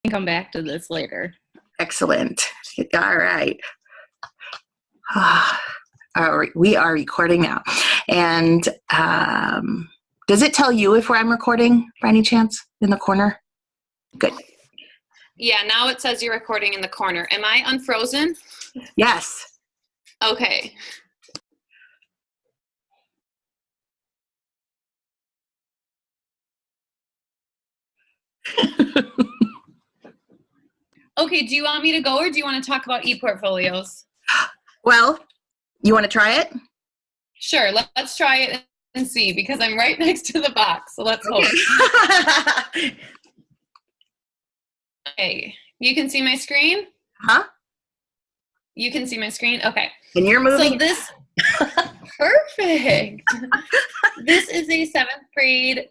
come back to this later. Excellent. All right. All right. We are recording now. And does it tell you if I'm recording by any chance in the corner? Good. Yeah, now it says you're recording in the corner. Am I unfrozen? Yes. Okay. Okay, do you want me to go or do you want to talk about e-portfolios? Well, you want to try it? Sure, let's try it and see because I'm right next to the box. So let's hope. Okay, you can see my screen? Huh? You can see my screen? Okay. And you're moving? So this, perfect. This is a 7th grade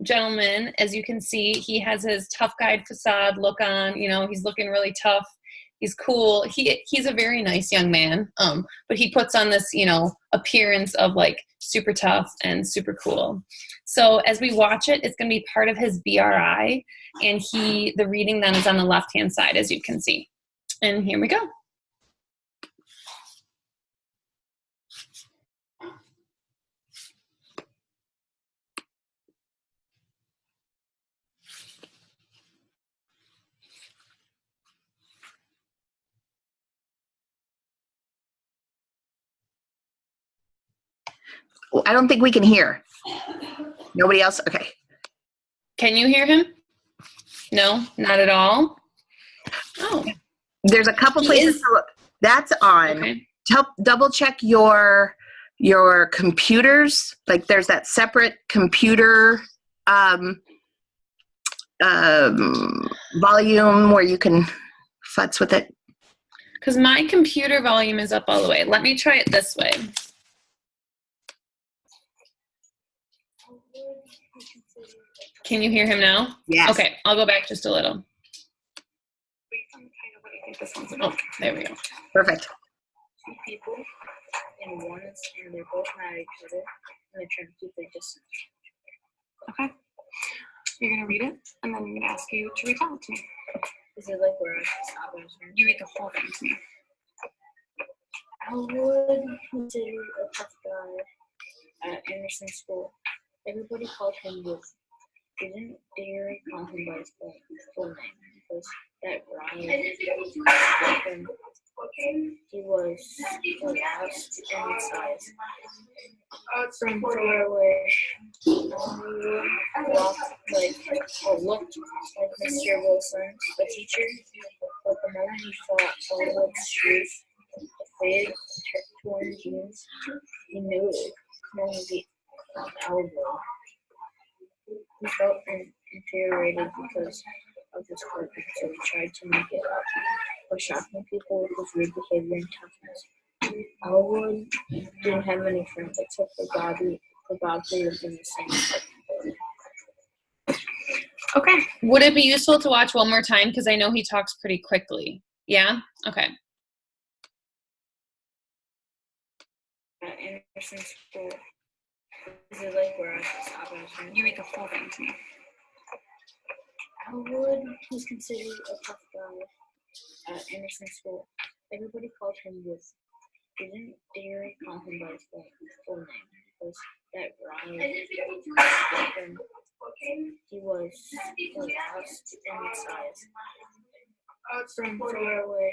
gentleman. As you can see, he has his tough guy facade look on. You know, he's looking really tough. He's cool. He's a very nice young man. But he puts on this, you know, appearance of like super tough and super cool. So as we watch it, it's going to be part of his BRI. And the reading then is on the left-hand side, as you can see. And here we go. I don't think we can hear. Nobody else? Okay. Can you hear him? No, not at all. Oh. There's a couple places to look. That's on. Okay. Double check your computers. Like there's that separate computer volume where you can futz with it. Because my computer volume is up all the way. Let me try it this way. Can you hear him now? Yes. Okay, I'll go back just a little. Oh, there we go. Perfect. Two people and they're both mad at each other and they're trying to keep their distance. Okay. You're gonna read it and then I'm gonna ask you to retell it to me. Is it like where I stop and you read the whole thing to me? I would consider a tough guy at Anderson School. Everybody called him Wolf. Didn't dare call him by his full name because that riled him. He was the last in his size. From far away, looked like Mr. Wilson, the teacher. But the moment he saw Elwood's shoes, the faded, torn jeans, he knew it could only be Elwood. He felt infuriated because of his hurt, so he tried to make it up by shocking people with his rude behavior and toughness. Elwood didn't have many friends except for Bobby. For Bob, they lived in the same apartment building. Okay. Would it be useful to watch one more time? Because I know he talks pretty quickly. Yeah? Okay. At Anderson School. Is it like where I stop and you read the whole thing to me? Elwood was considered a tough guy at Anderson School. Everybody called him Wolf. Didn't dare call him by his full name because that riled him. He was the last in his size. From far away,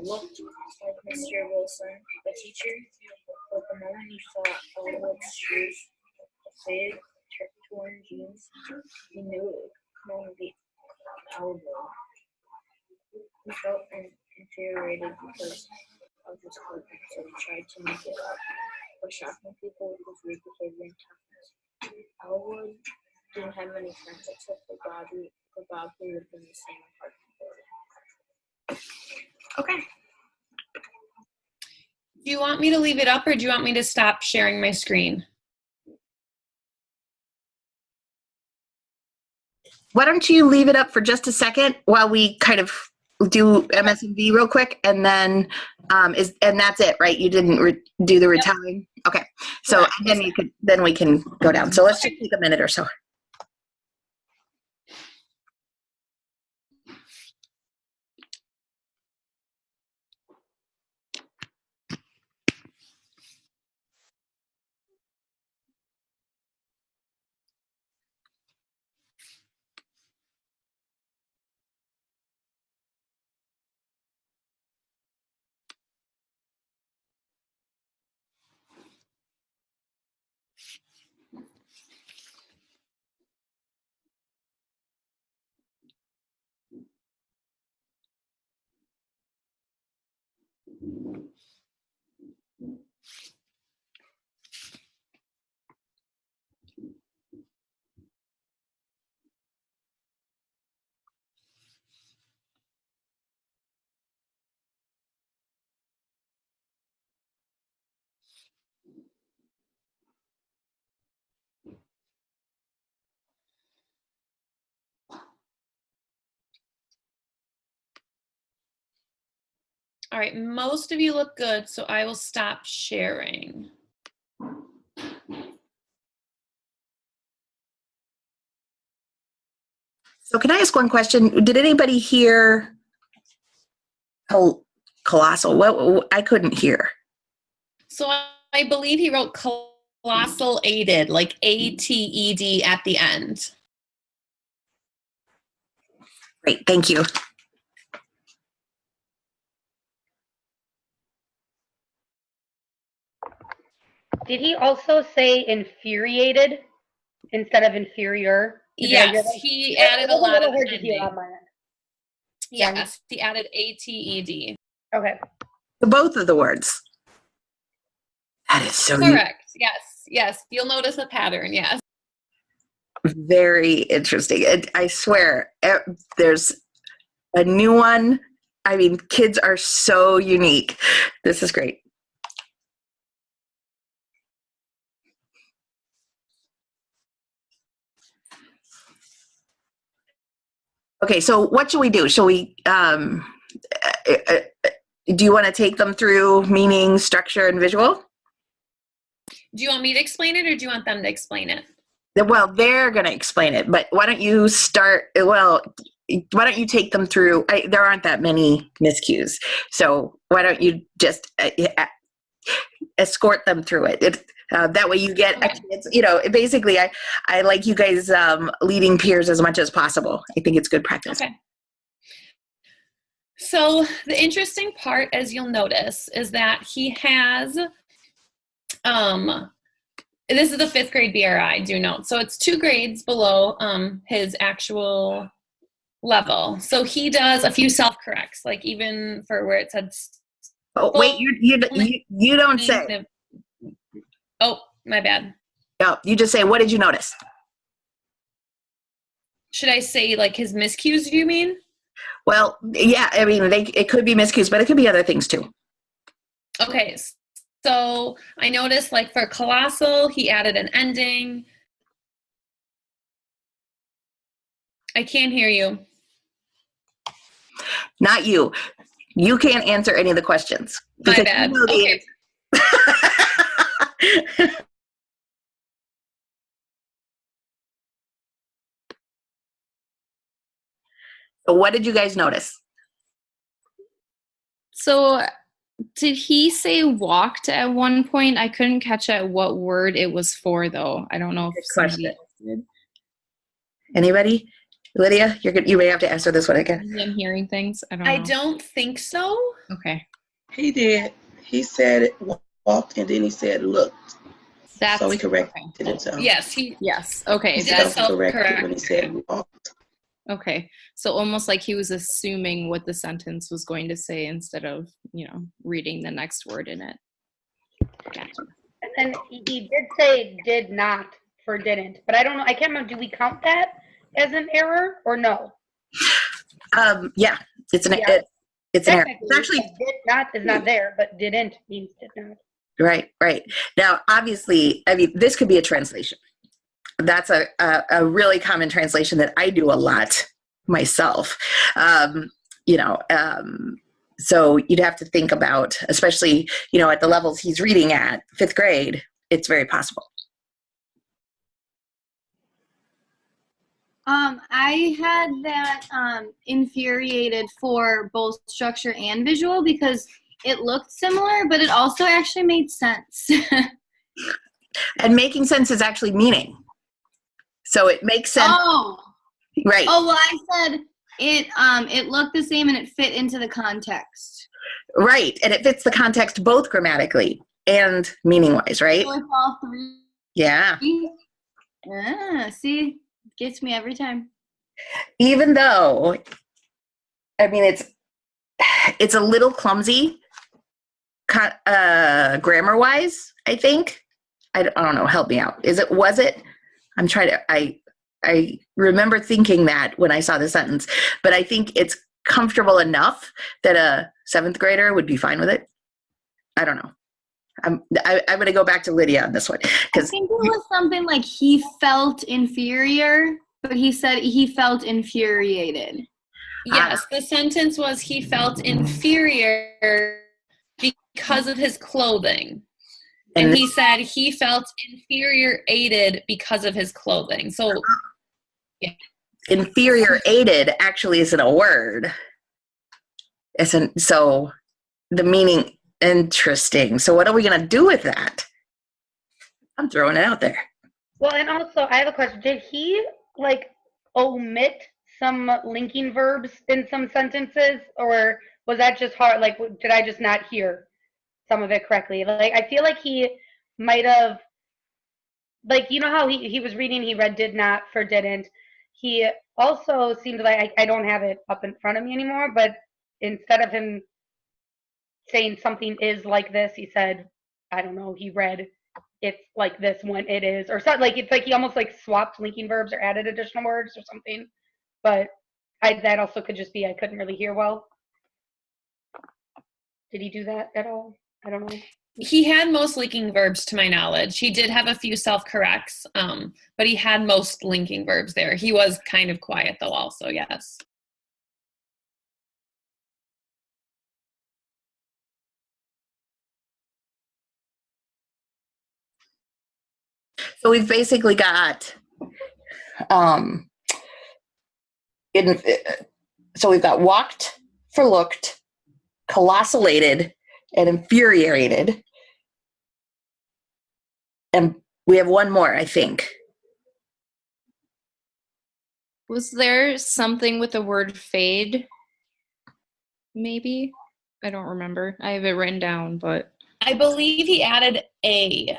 looked like Mr. Wilson, the teacher. But the moment he saw Elwood's shoes, the faded, torn jeans, he knew it could only be Elwood. He felt infuriated because of his hurt, so he tried to make it up by shocking people with his rude behavior and toughness. Elwood didn't have many friends except for Bobby. For Bob, who lived in the same apartment building. Okay. Do you want me to leave it up or do you want me to stop sharing my screen? Why don't you leave it up for just a second while we kind of do MSNV real quick, and then and that's it, right? You didn't do the retelling. Okay. So then we can go down. So let's just take a minute or so. All right, most of you look good, so I will stop sharing. So can I ask one question? Did anybody hear colossal? What I couldn't hear. So I believe he wrote colossal aided, like ATED at the end. Great, thank you. Did he also say infuriated instead of inferior? Did I hear Yes, that? he That added was a lot little of hard to hear ending. on my end. Yes, he added ATED. Okay. Both of the words. That is so Correct. Yes. You'll notice a pattern. Yes. very interesting. I swear, there's a new one. I mean, kids are so unique. This is great. Okay, so what should we do? Shall we, do you want to take them through meaning, structure, and visual? Do you want me to explain it or do you want them to explain it? Well, they're going to explain it, but why don't you start? Why don't you take them through? There aren't that many miscues, so why don't you just escort them through it? That way you get, basically, I like you guys leading peers as much as possible. I think it's good practice. Okay. So the interesting part, as you'll notice, is that he has, this is the 5th grade BRI, do note. So it's 2 grades below his actual level. So he does a few self-corrects, like even for where it said. Oh, wait, you don't say. Oh, my bad. No, you just say, what did you notice? Should I say like his miscues, do you mean? Well, yeah, I mean, it could be miscues, but it could be other things too. Okay, so I noticed like for colossal, he added an ending. I can't hear you. Not you. You can't answer any of the questions. My bad. You know the Okay. So what did you guys notice? So did he say walked at one point? I couldn't catch at what word it was for, though. I don't know if Good somebody question. else did. Anybody? Lydia, you may have to answer this one again. Maybe I'm hearing things. I don't know. I don't think so. Okay. He did. He said it walked and then he said looked. That's So he corrected okay. himself. Yes, Yes. Okay. He did That's Self-corrected when he said walked. okay. So almost like he was assuming what the sentence was going to say instead of, reading the next word in it. Gotcha. And then he did say did not for didn't, but I don't know. I can't remember. Do we count that as an error or no? Yeah, it's an Yeah. it's an error. Technically, It's actually did not is not there, but didn't means did not. right. Now, obviously, I mean, this could be a translation. That's a really common translation that I do a lot myself. So you'd have to think about, especially, at the levels he's reading at, 5th grade, it's very possible. I had that infuriated for both structure and visual because it looked similar, but it also actually made sense. And making sense is actually meaning. So it makes sense. Oh, Right. well, I said it looked the same and it fit into the context. Right. And it fits the context both grammatically and meaning-wise, right? With all 3. Yeah. See, gets me every time. Even though, I mean, it's a little clumsy grammar wise, I think. I don't know. Help me out. Was it? I'm trying to, I remember thinking that when I saw the sentence, but I think it's comfortable enough that a 7th grader would be fine with it. I don't know. I'm going to go back to Lydia on this one. I Because think it was something like he felt inferior, but he said he felt infuriated. Yes, the sentence was he felt inferior because of his clothing. And he said he felt infuriated because of his clothing. So, yeah. infuriated actually isn't a word. So the meaning, interesting. So what are we going to do with that? I'm throwing it out there. Well, and also, I have a question. Did he, omit some linking verbs in some sentences? Or was that just hard? Did I just not hear some of it correctly? I feel like he might have, you know how he was reading, he read did not for didn't. He also seemed like, I don't have it up in front of me anymore, but instead of him saying something is like this, he said, I don't know, he read it's like this when it is, or something. It's like he almost swapped linking verbs or added additional words or something. But that also could just be I couldn't really hear well. Did he do that at all? I don't know. He had most linking verbs to my knowledge. He did have a few self-corrects, but he had most linking verbs there. He was kind of quiet though also, yes. So we've basically got, so we've got walked for looked, colossalated, and infuriated. And we have one more, I think. Was there something with the word fade? Maybe? I don't remember. I have it written down, but. I believe he added a.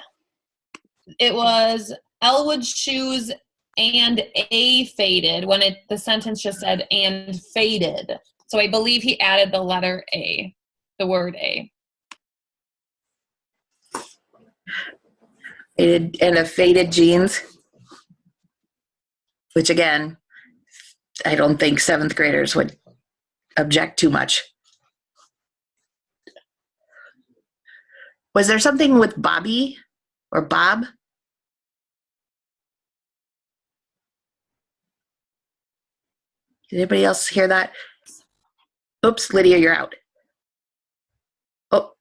It was Elwood's shoes and a faded when the sentence just said and faded. So I believe he added the letter A, the word A. And a faded jeans, which again, I don't think 7th graders would object too much. Was there something with Bobby or Bob? Did anybody else hear that? Oops, Lydia, you're out. Oh.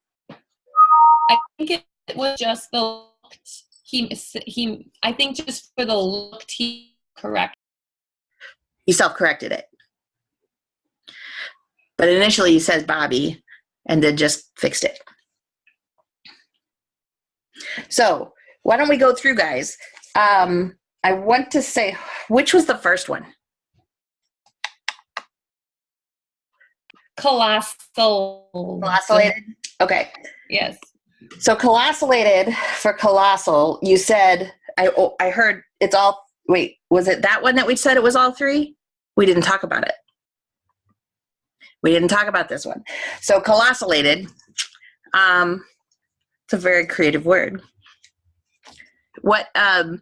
I think it was just the looked. I think just for the looked, he correct. He self-corrected it. But initially he says Bobby and then just fixed it. So why don't we go through, guys? I want to say, which was the first one? Colossalated. Okay. Yes. So colossalated for colossal, you said, I heard it's all, wait, was it that one that we said it was all three? We didn't talk about it. We didn't talk about this one. So colossalated, it's a very creative word. What do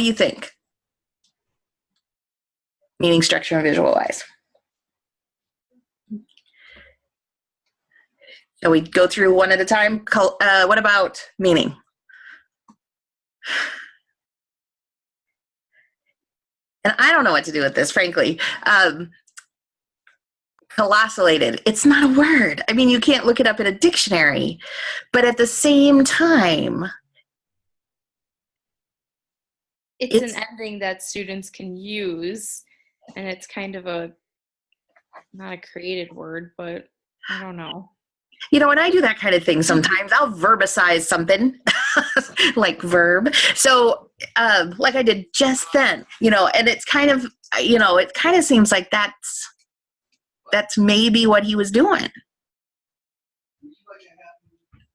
you think? Meaning, structure, and visual wise. Shall we go through one at a time? What about meaning? And I don't know what to do with this, frankly. Colossalated. It's not a word. I mean, you can't look it up in a dictionary. But at the same time, It's an ending that students can use, and it's kind of not a created word, but I don't know. You know, when I do that kind of thing, sometimes I'll verbicize something like verb. So like I did just then, and it's kind of, it kind of seems like that's maybe what he was doing.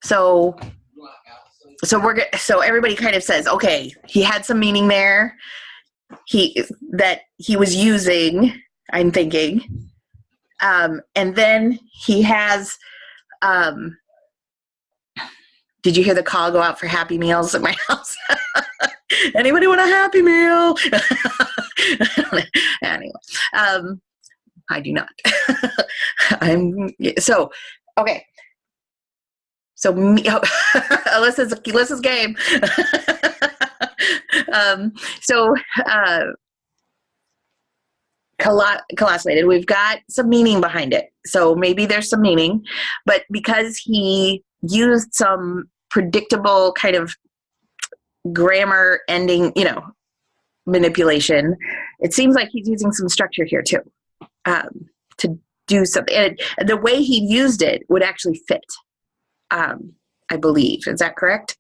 So everybody kind of says, okay, he had some meaning there. That he was using, I'm thinking. And then he has, did you hear the call go out for Happy Meals at my house? Anybody want a Happy Meal? Anyway, I do not. Okay. So Alyssa's game. Collaborated. We've got some meaning behind it. So maybe there's some meaning, but because he used some predictable kind of grammar ending, manipulation, it seems like he's using some structure here too, to do something. And the way he used it would actually fit, I believe. Is that correct?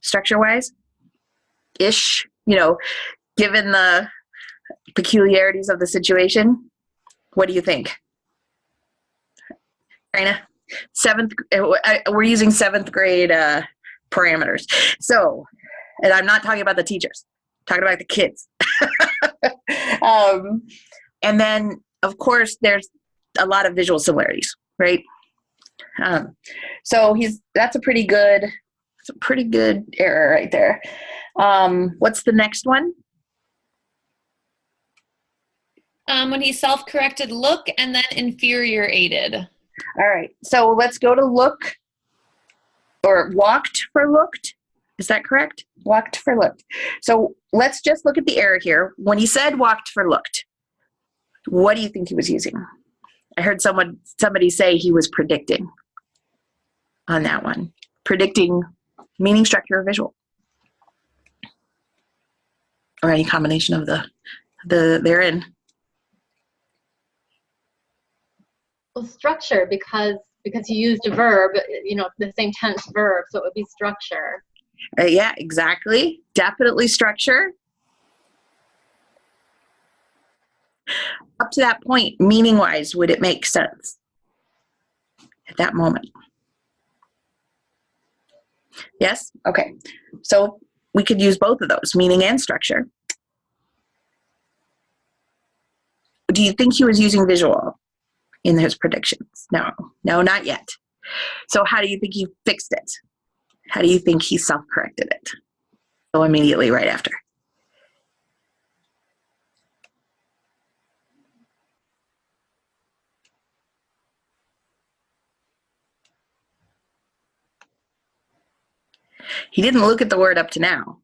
Structure-wise? Ish, given the peculiarities of the situation. What do you think? Raina? We're using 7th grade parameters. So, and I'm not talking about the teachers, I'm talking about the kids. And then, of course, there's a lot of visual similarities, right? So that's a pretty good error right there. What's the next one? When he self-corrected look and then infuriated. All right. So let's go to look, or walked for looked. Is that correct? Walked for looked. So let's just look at the error here. When he said walked for looked, what do you think he was using? I heard somebody say he was predicting on that one. Predicting meaning, structure, or visual. Or any combination of the therein. Well, structure, because you used a verb, the same tense verb, so it would be structure. Yeah, exactly. Definitely structure. Up to that point, meaning-wise, would it make sense at that moment? Yes? Okay. So we could use both of those, meaning and structure. Do you think he was using visual in his predictions? No, not yet. So how do you think he fixed it? How do you think he self-corrected it? So immediately right after. He didn't look at the word up to now.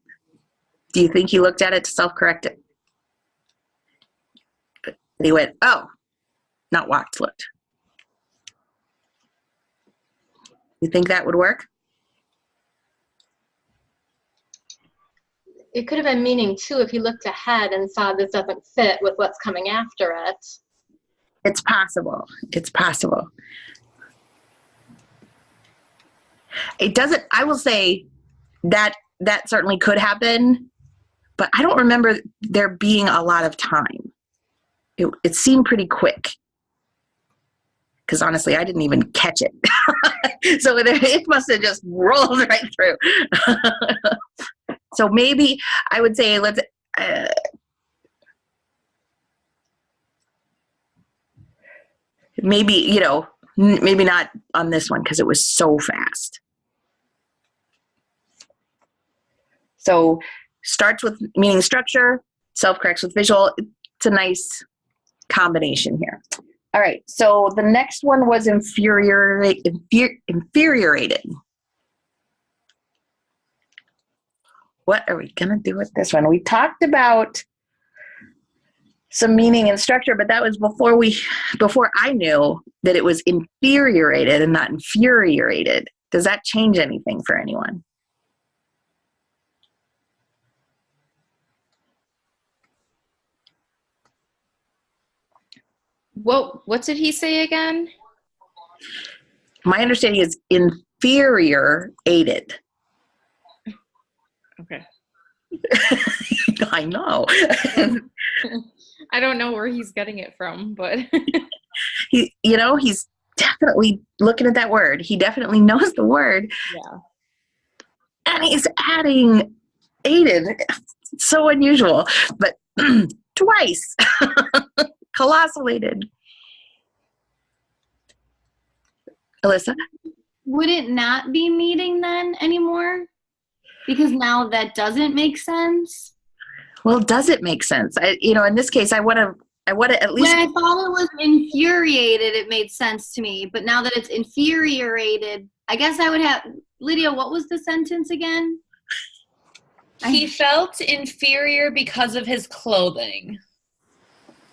Do you think he looked at it to self-correct it? And he went, oh, not walked, looked. You think that would work? It could have been meaning too if he looked ahead and saw this doesn't fit with what's coming after it. It's possible. It's possible. It doesn't, I will say that certainly could happen, but I don't remember there being a lot of time. It seemed pretty quick. Because honestly, I didn't even catch it. So it must have just rolled right through. So maybe I would say maybe not on this one because it was so fast. So starts with meaning structure, self-corrects with visual. It's a nice combination here. All right, so the next one was infuriated. What are we going to do with this one? We talked about some meaning and structure, but that was before I knew that it was infuriated and not infuriated. Does that change anything for anyone? What did he say again? My understanding is infuriated. Okay. I know. I don't know where he's getting it from, but he's definitely looking at that word. He definitely knows the word. Yeah. And he's adding aided. It's so unusual. But twice. Colossalated. Alyssa? Would it not be meeting then anymore? Because now that doesn't make sense. Well, does it make sense? In this case, I want to at least. When I thought it was infuriated, it made sense to me. But now that it's infuriated, I guess I would have. Lydia, what was the sentence again? He felt inferior because of his clothing.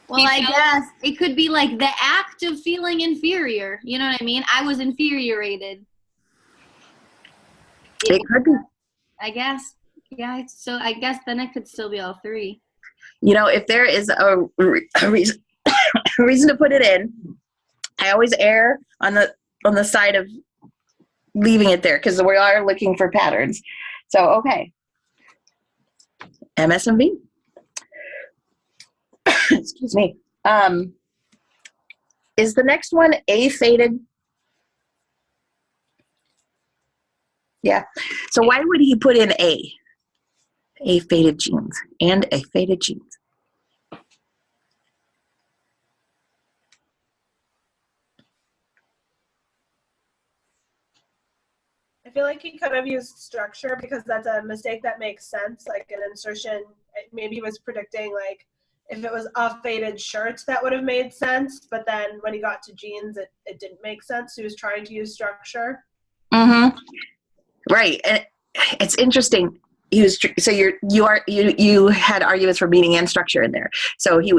Well, I guess it could be like the act of feeling inferior. You know what I mean? I was infuriated. It could be. I guess. Yeah, so I guess then it could still be all three. If there is a reason, a reason to put it in, I always err on the side of leaving it there because we are looking for patterns. So, okay. MSMV. Excuse me. Is the next one A faded? Yeah. So why would he put in A? A faded jeans and a faded jeans. I feel like he could have used structure because that's a mistake that makes sense, like an insertion. Maybe he was predicting like if it was a faded shirt that would have made sense, but then when he got to jeans, it didn't make sense. So he was trying to use structure. Mm-hmm. Right, and it's interesting. He was you had arguments for meaning and structure in there. So he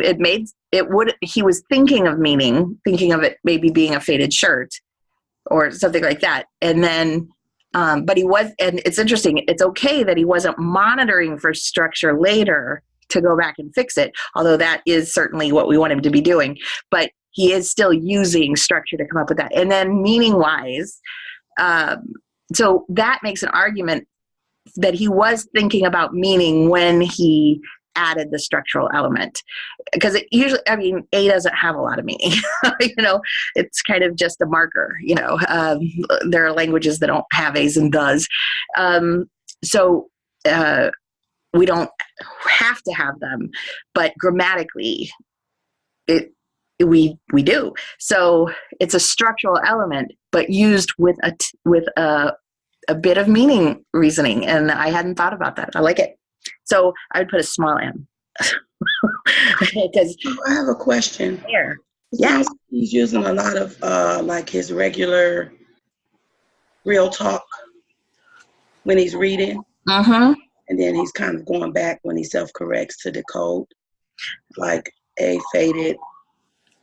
was thinking of meaning, thinking of it maybe being a faded shirt or something like that, and then. But he was, and it's interesting, it's okay that he wasn't monitoring for structure later to go back and fix it, although that is certainly what we want him to be doing. But he is still using structure to come up with that. And then meaning-wise, so that makes an argument that he was thinking about meaning when he added the structural element. Because it usually, A doesn't have a lot of meaning. It's kind of just a marker. There are languages that don't have A's and does. So we don't have to have them, but grammatically, we do. So it's a structural element, but used with a bit of meaning reasoning, and I hadn't thought about that. I like it. So I would put a small m. Because I have a question. Here. Yeah. He's using a lot of like his regular real talk when he's reading. Uh-huh. And then he's kind of going back when he self-corrects to decode. Like A faded,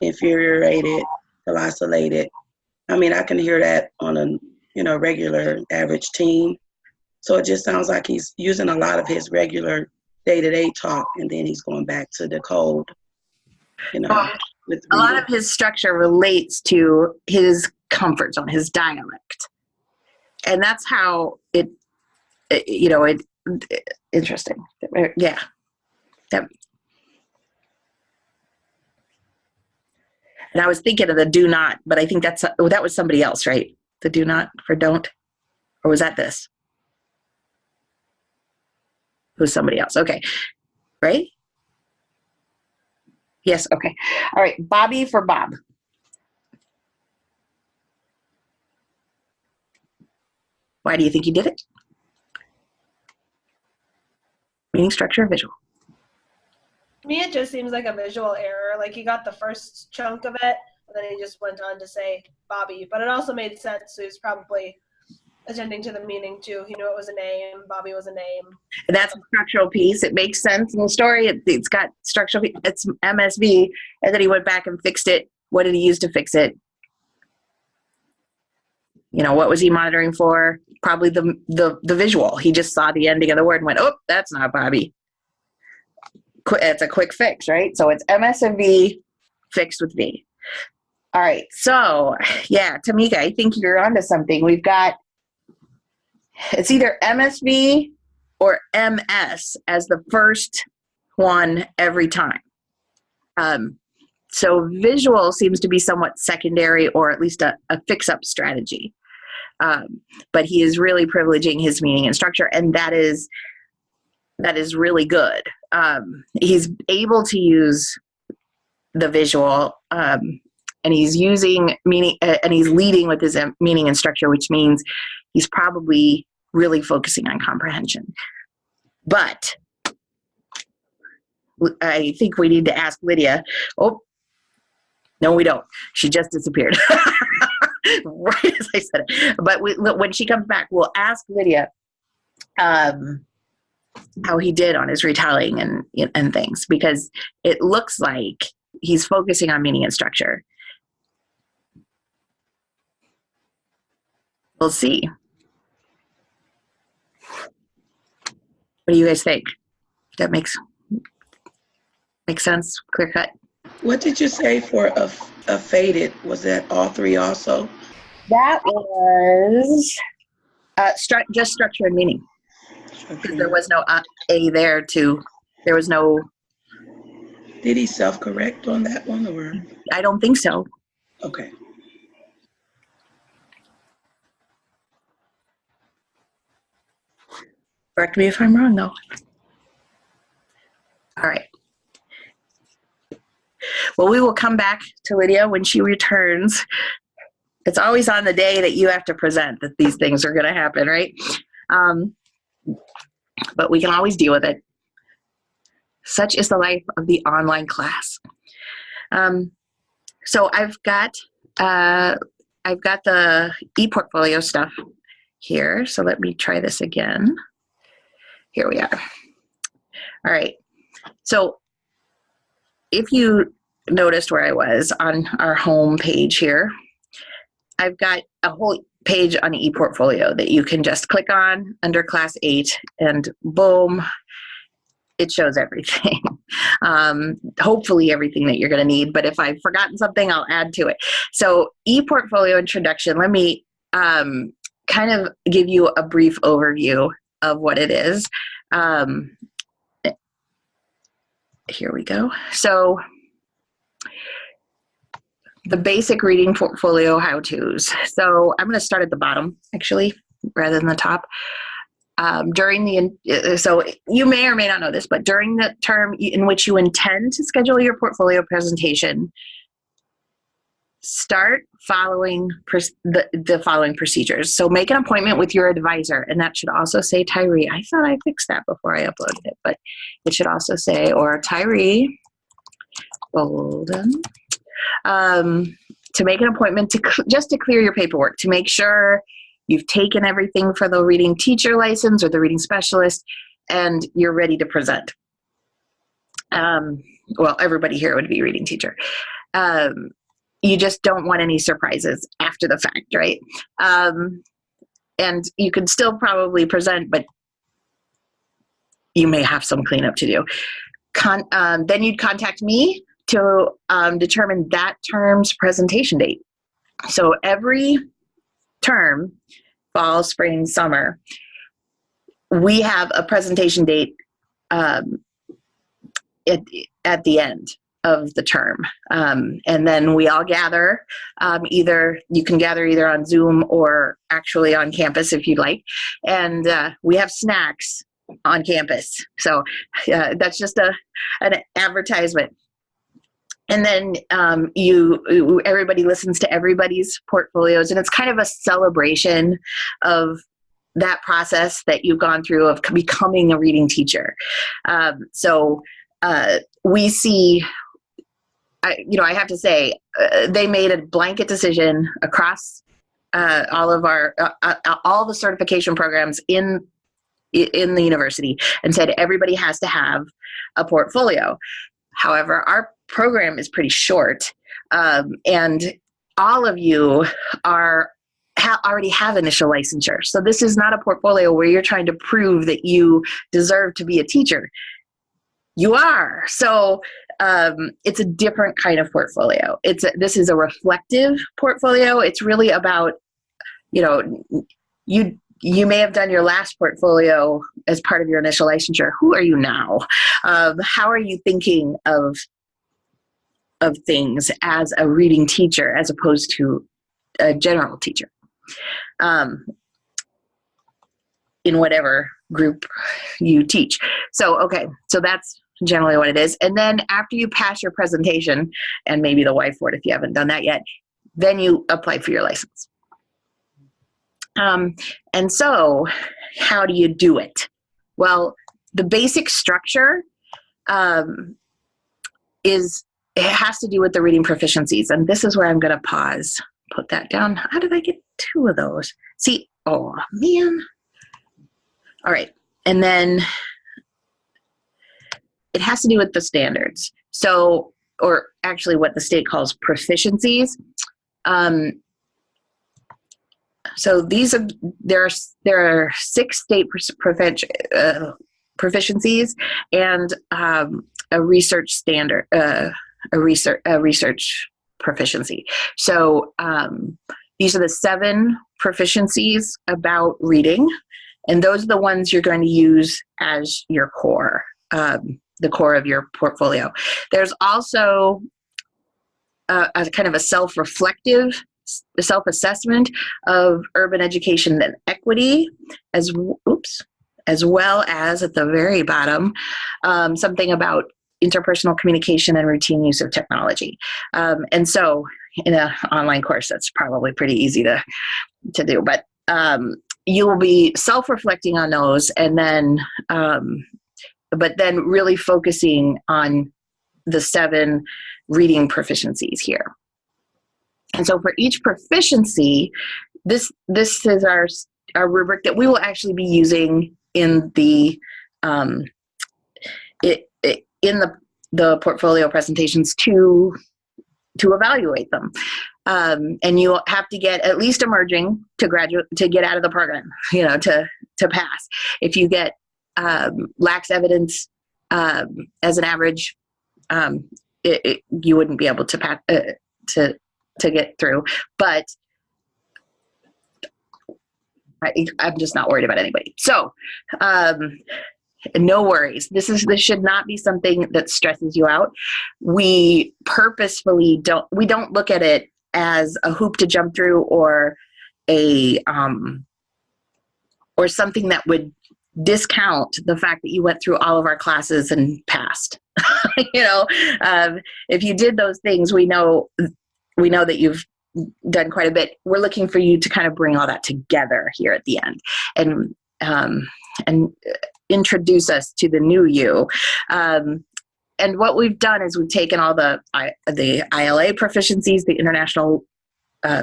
infuriated, isolated. I can hear that on a regular average team. So it just sounds like he's using a lot of his regular day-to-day talk, and then he's going back to the code. A lot of his structure relates to his comfort zone, his dialect, and that's how it interesting. Yeah. Yep. And I was thinking of the do not, but I think that was somebody else, right? The do not for don't, or was that this? It was somebody else. Okay. Right? Yes. Okay. All right. Bobby for Bob. Why do you think he did it? Meaning, structure, visual. To me, it just seems like a visual error. Like he got the first chunk of it, and then he just went on to say Bobby. But it also made sense. So he was probably attending to the meaning too. He knew it was a name. Bobby was a name. And that's a structural piece. It makes sense in the story. It's got structural. It's MSV, and then he went back and fixed it. What did he use to fix it? What was he monitoring for? Probably the visual. He just saw the ending of the word and went, "Oh, that's not Bobby." It's a quick fix, right? So it's MSV fixed with V. All right. So yeah, Tamika, I think you're onto something. We've got. It's either MSV or MS as the first one every time. So visual seems to be somewhat secondary, or at least a fix-up strategy. But he is really privileging his meaning and structure, and that is really good. He's able to use the visual and he's using meaning, and he's leading with his meaning and structure, which means he's probably really focusing on comprehension. But I think we need to ask Lydia. Oh, no, we don't. She just disappeared. Right as I said it. But when she comes back, we'll ask Lydia how he did on his retelling and things, because it looks like he's focusing on meaning and structure. We'll see. What do you guys think? That makes sense? Clear cut? What did you say for a faded? Was that all three also? That was just structure and meaning. Because there was no A there there was no. Did he self-correct on that one, or? I don't think so. Okay. Correct me if I'm wrong, though. All right. Well, we will come back to Lydia when she returns. It's always on the day that you have to present that these things are going to happen, right? But we can always deal with it. Such is the life of the online class. So I've got the ePortfolio stuff here. So let me try this again. Here we are. All right. So if you noticed where I was on our home page here, I've got a whole page on ePortfolio that you can just click on under Class 8 and boom, it shows everything. Hopefully everything that you're going to need, but if I've forgotten something, I'll add to it. So ePortfolio introduction, let me kind of give you a brief overview of what it is. Here we go. So the basic reading portfolio how-tos. So I'm going to start at the bottom, actually, rather than the top. So you may or may not know this, but during the term in which you intend to schedule your portfolio presentation, start following the following procedures. So make an appointment with your advisor, and that should also say Tyree. I thought I fixed that before I uploaded it, but it should also say, or Tyree Bolden, to make an appointment just to clear your paperwork, to make sure you've taken everything for the reading teacher license or the reading specialist, and you're ready to present. Well, everybody here would be reading teacher. You just don't want any surprises after the fact, right? And you could still probably present, but you may have some cleanup to do. Then you'd contact me to determine that term's presentation date. So every term, fall, spring, summer, we have a presentation date at the end of the term. And then we all gather, you can gather either on Zoom or actually on campus if you'd like. And we have snacks on campus. So that's just an advertisement. And then everybody listens to everybody's portfolios, and it's kind of a celebration of that process that you've gone through of becoming a reading teacher. So we see, I have to say, they made a blanket decision across all the certification programs in the university and said everybody has to have a portfolio. However, our program is pretty short, and all of you already have initial licensure. So this is not a portfolio where you're trying to prove that you deserve to be a teacher. You are. So it's a different kind of portfolio. This is a reflective portfolio. It's really about, you may have done your last portfolio as part of your initial licensure. Who are you now? How are you thinking of things as a reading teacher as opposed to a general teacher in whatever group you teach? So, okay, so that's generally what it is. And then after you pass your presentation and maybe the whiteboard if you haven't done that yet, then you apply for your license. And so how do you do it? Well, the basic structure it has to do with the reading proficiencies. And this is where I'm going to pause, put that down. How did I get 2 of those? See, oh man. All right. And then it has to do with the standards. So, or actually what the state calls proficiencies. So these are, there are 6 state proficiencies and a research standard, a research proficiency. So these are the 7 proficiencies about reading, and those are the ones you're going to use as your core, the core of your portfolio. There's also a kind of a self-reflective self-assessment of urban education and equity, as well as at the very bottom, something about interpersonal communication and routine use of technology. And so in an online course, that's probably pretty easy to do, but you will be self-reflecting on those, and then, but then really focusing on the 7 reading proficiencies here. And so for each proficiency, this is our rubric that we will actually be using in the in the portfolio presentations to evaluate them. And you'll have to get at least emerging to graduate, to get out of the program, to pass. If you get lax evidence as an average, you wouldn't be able to pass, to get through. But I'm just not worried about anybody. So no worries. This should not be something that stresses you out. We purposefully don't look at it as a hoop to jump through or or something that would discount the fact that you went through all of our classes and passed. If you did those things, we know that you've done quite a bit. We're looking for you to kind of bring all that together here at the end and introduce us to the new you. And what we've done is we've taken all the ILA proficiencies, the International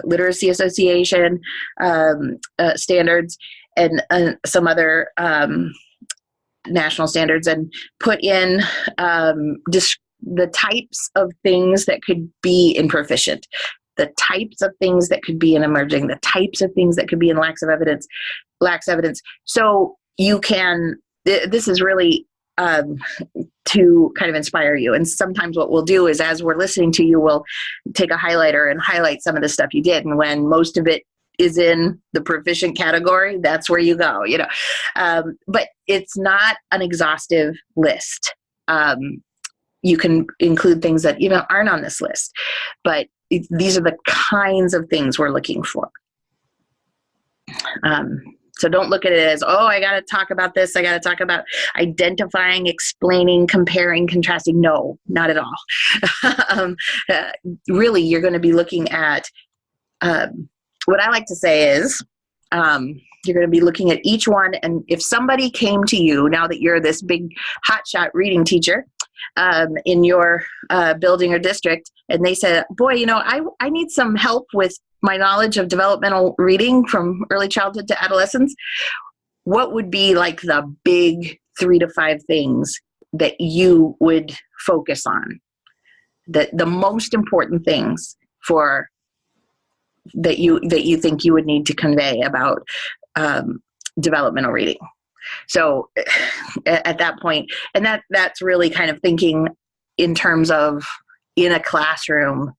Literacy Association standards, and some other national standards, and put in the types of things that could be in proficient, the types of things that could be in emerging, the types of things that could be in lax evidence. So you can, this is really to kind of inspire you. And sometimes what we'll do is, as we're listening to you, we'll take a highlighter and highlight some of the stuff you did. And when most of it is in the proficient category, that's where you go, but it's not an exhaustive list. You can include things that aren't on this list, but these are the kinds of things we're looking for. So don't look at it as, oh, I got to talk about this. I got to talk about identifying, explaining, comparing, contrasting. No, not at all. Really, you're going to be looking at, what I like to say is, you're going to be looking at each one. And if somebody came to you, now that you're this big hotshot reading teacher in your building or district, and they said, boy, I need some help with my knowledge of developmental reading from early childhood to adolescence, what would be like the big 3 to 5 things that you would focus on? The most important things that you think you would need to convey about developmental reading. So at that point, and that's really kind of thinking in terms of in a classroom,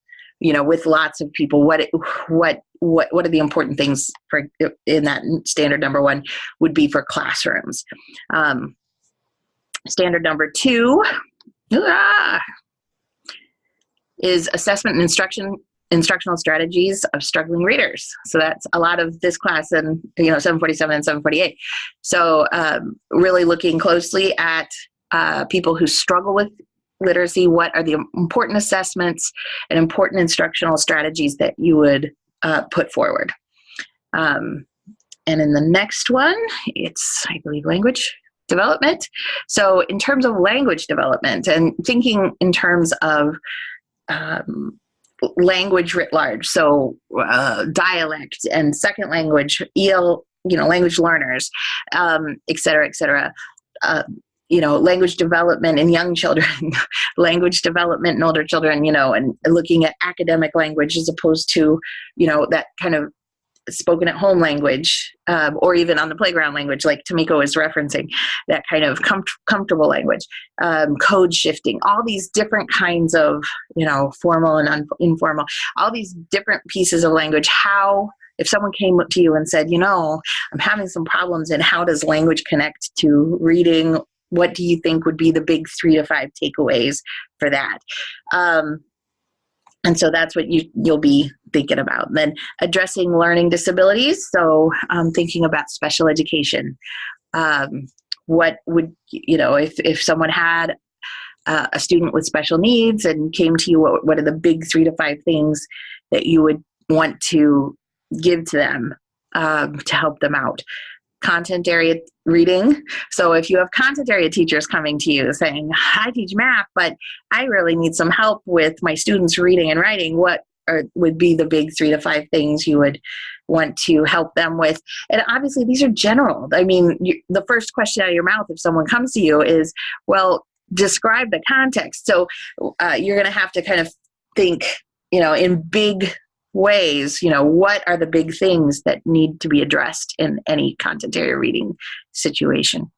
with lots of people, what are the important things for in that standard number 1 would be for classrooms. Standard number 2 is assessment and instructional strategies of struggling readers. So that's a lot of this class and 747 and 748. So really looking closely at people who struggle with literacy, what are the important assessments and important instructional strategies that you would put forward. And in the next one, it's, I believe, language development. So in terms of language development and thinking in terms of language writ large, so dialect and second language, language learners, et cetera, language development in young children, language development in older children, and looking at academic language as opposed to, that kind of spoken at home language, or even on the playground language, like Tamiko is referencing, that kind of comfortable language, code shifting, all these different kinds of, formal and informal, all these different pieces of language. How, if someone came up to you and said, I'm having some problems, and how does language connect to reading? What do you think would be the big 3 to 5 takeaways for that? And so that's what you'll be thinking about. And then addressing learning disabilities. So thinking about special education. What would, if someone had a student with special needs and came to you, what are the big 3 to 5 things that you would want to give to them to help them out? Content area reading. So if you have content area teachers coming to you saying, I teach math, but I really need some help with my students reading and writing, what would be the big 3 to 5 things you would want to help them with? And obviously these are general. I mean, the first question out of your mouth if someone comes to you is, well, describe the context. So you're going to have to kind of think, in big ways, what are the big things that need to be addressed in any content area reading situation.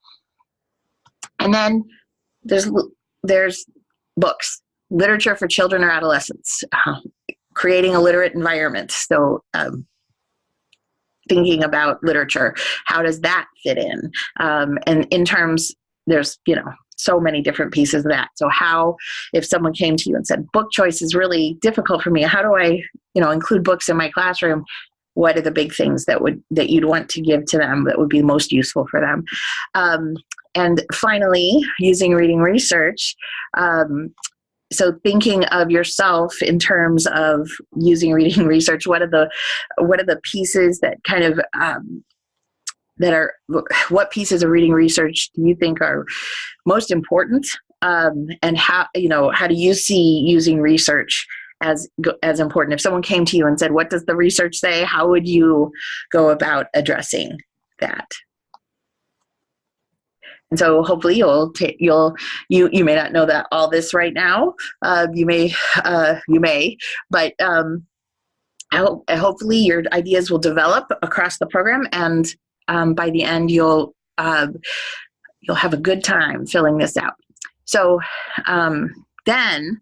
And then there's books, literature for children or adolescents, creating a literate environment. So thinking about literature, how does that fit in? And in terms, there's, so many different pieces of that. So how, if someone came to you and said, book choice is really difficult for me, how do I, include books in my classroom? What are the big things that you'd want to give to them that would be most useful for them? And finally, using reading research. So thinking of yourself in terms of using reading research, what are the pieces that kind of, what pieces of reading research do you think are most important? And how do you see using research as important? If someone came to you and said, what does the research say? How would you go about addressing that? And so hopefully you may not know that all this right now. You may, but hopefully your ideas will develop across the program, and by the end you'll have a good time filling this out. So then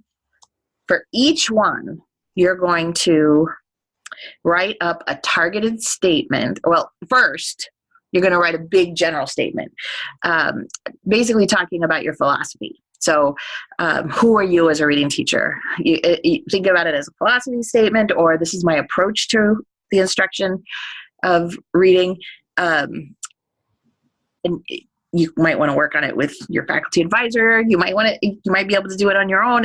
for each one, you're going to write up a targeted statement. Well, first, you're going to write a big general statement, basically talking about your philosophy. So who are you as a reading teacher? You think about it as a philosophy statement, or this is my approach to the instruction of reading. And you might want to work on it with your faculty advisor. You might be able to do it on your own.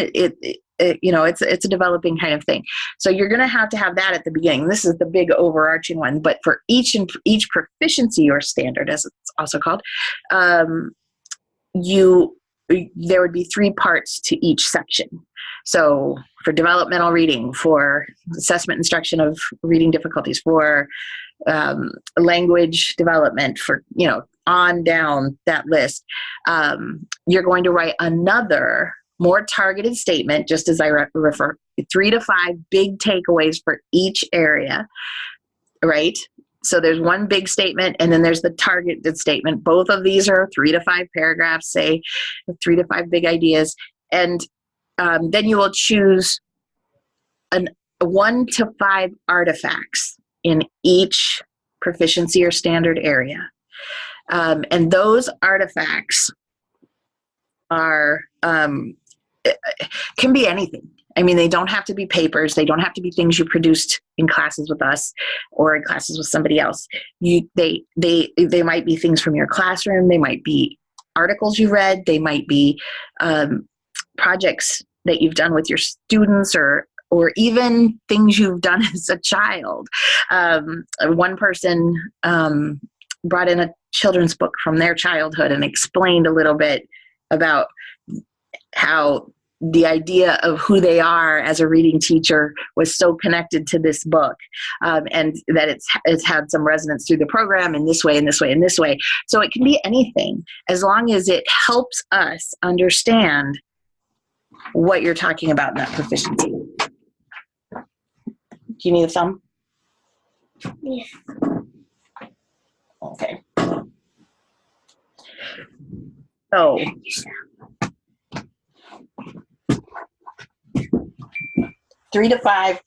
It's a developing kind of thing. So you're going to have that at the beginning. This is the big overarching one. But for each proficiency or standard, as it's also called, there would be 3 parts to each section. So for developmental reading, for assessment instruction of reading difficulties, for language development, for on down that list, you're going to write another more targeted statement, just as I refer, 3 to 5 big takeaways for each area, right? So there's one big statement, and then there's the targeted statement. Both of these are 3 to 5 paragraphs, say 3 to 5 big ideas. And then you will choose 1 to 5 artifacts in each proficiency or standard area. And those artifacts are, can be anything. I mean, they don't have to be papers. They don't have to be things you produced in classes with us or in classes with somebody else. They might be things from your classroom. They might be articles you read. They might be projects that you've done with your students, or even things you've done as a child. One person brought in a children's book from their childhood and explained a little bit about how the idea of who they are as a reading teacher was so connected to this book, and that it's had some resonance through the program in this way, in this way, in this way. So it can be anything, as long as it helps us understand what you're talking about in that proficiency. Do you need a thumb? Yeah. Okay. So, 3 to 5.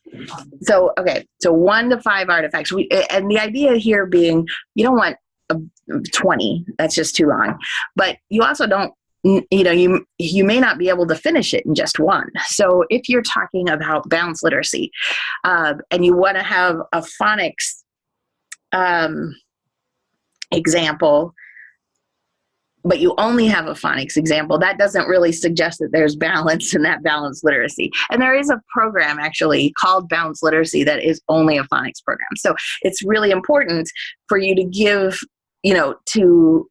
So, okay. So 1 to 5 artifacts. And the idea here being, you don't want 20. That's just too long. But you also don't, you may not be able to finish it in just one. So if you're talking about balanced literacy, and you want to have a phonics example, but you only have a phonics example, that doesn't really suggest that there's balance in that balanced literacy. And there is a program actually called Balanced Literacy that is only a phonics program. So it's really important for you to give, to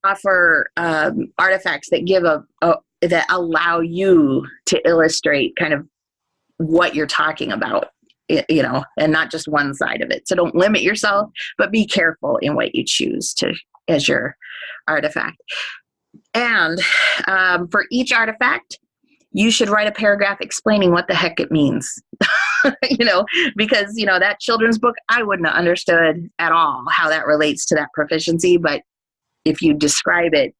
offer artifacts that give that allow you to illustrate kind of what you're talking about, and not just one side of it. So don't limit yourself, but be careful in what you choose as your artifact. And for each artifact, you should write a paragraph explaining what the heck it means. Because, that children's book, I wouldn't have understood at all how that relates to that proficiency, but if you describe it,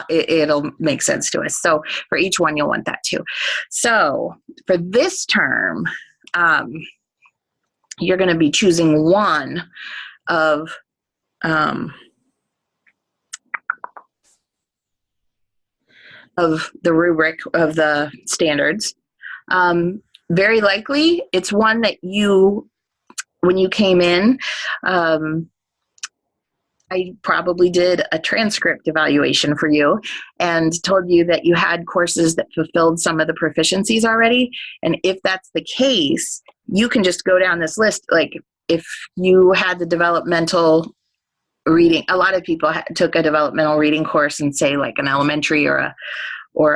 it'll make sense to us. So for each one, you'll want that too. So for this term, you're going to be choosing one of the rubric of the standards. Very likely, it's one that when you came in, I probably did a transcript evaluation for you and told you that you had courses that fulfilled some of the proficiencies already. And if that's the case, you can just go down this list. Like if you had the developmental reading, a lot of people took a developmental reading course in, say, like an elementary or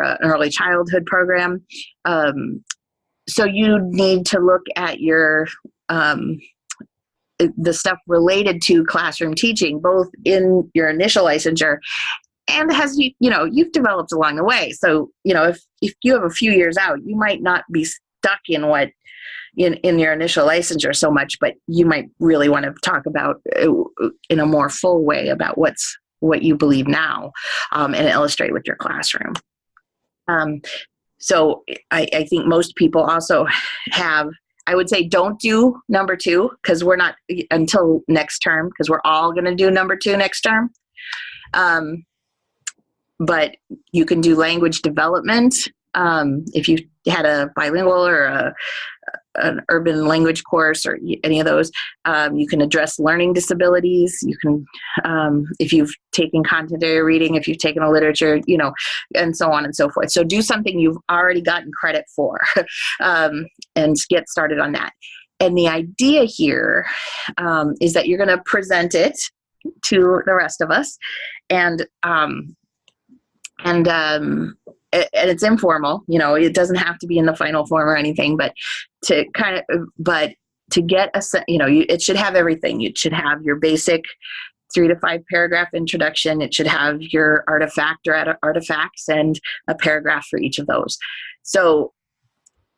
an early childhood program. So you need to look at your the stuff related to classroom teaching, both in your initial licensure and you've developed along the way. So, if you have a few years out, you might not be stuck in in your initial licensure so much, but you might really want to talk about in a more full way about what you believe now, and illustrate with your classroom. So I think most people also have, I would say don't do number 2 because we're not until next term, because we're all going to do number 2 next term. But you can do language development. If you had a bilingual or an urban language course or any of those, you can address learning disabilities. You can, if you've taken content area reading, if you've taken a literature, and so on and so forth. So do something you've already gotten credit for, and get started on that. And the idea here is that you're going to present it to the rest of us, and it's informal, it doesn't have to be in the final form or anything, but to get it should have everything. It should have your basic 3 to 5 paragraph introduction. It should have your artifact or artifacts and a paragraph for each of those. So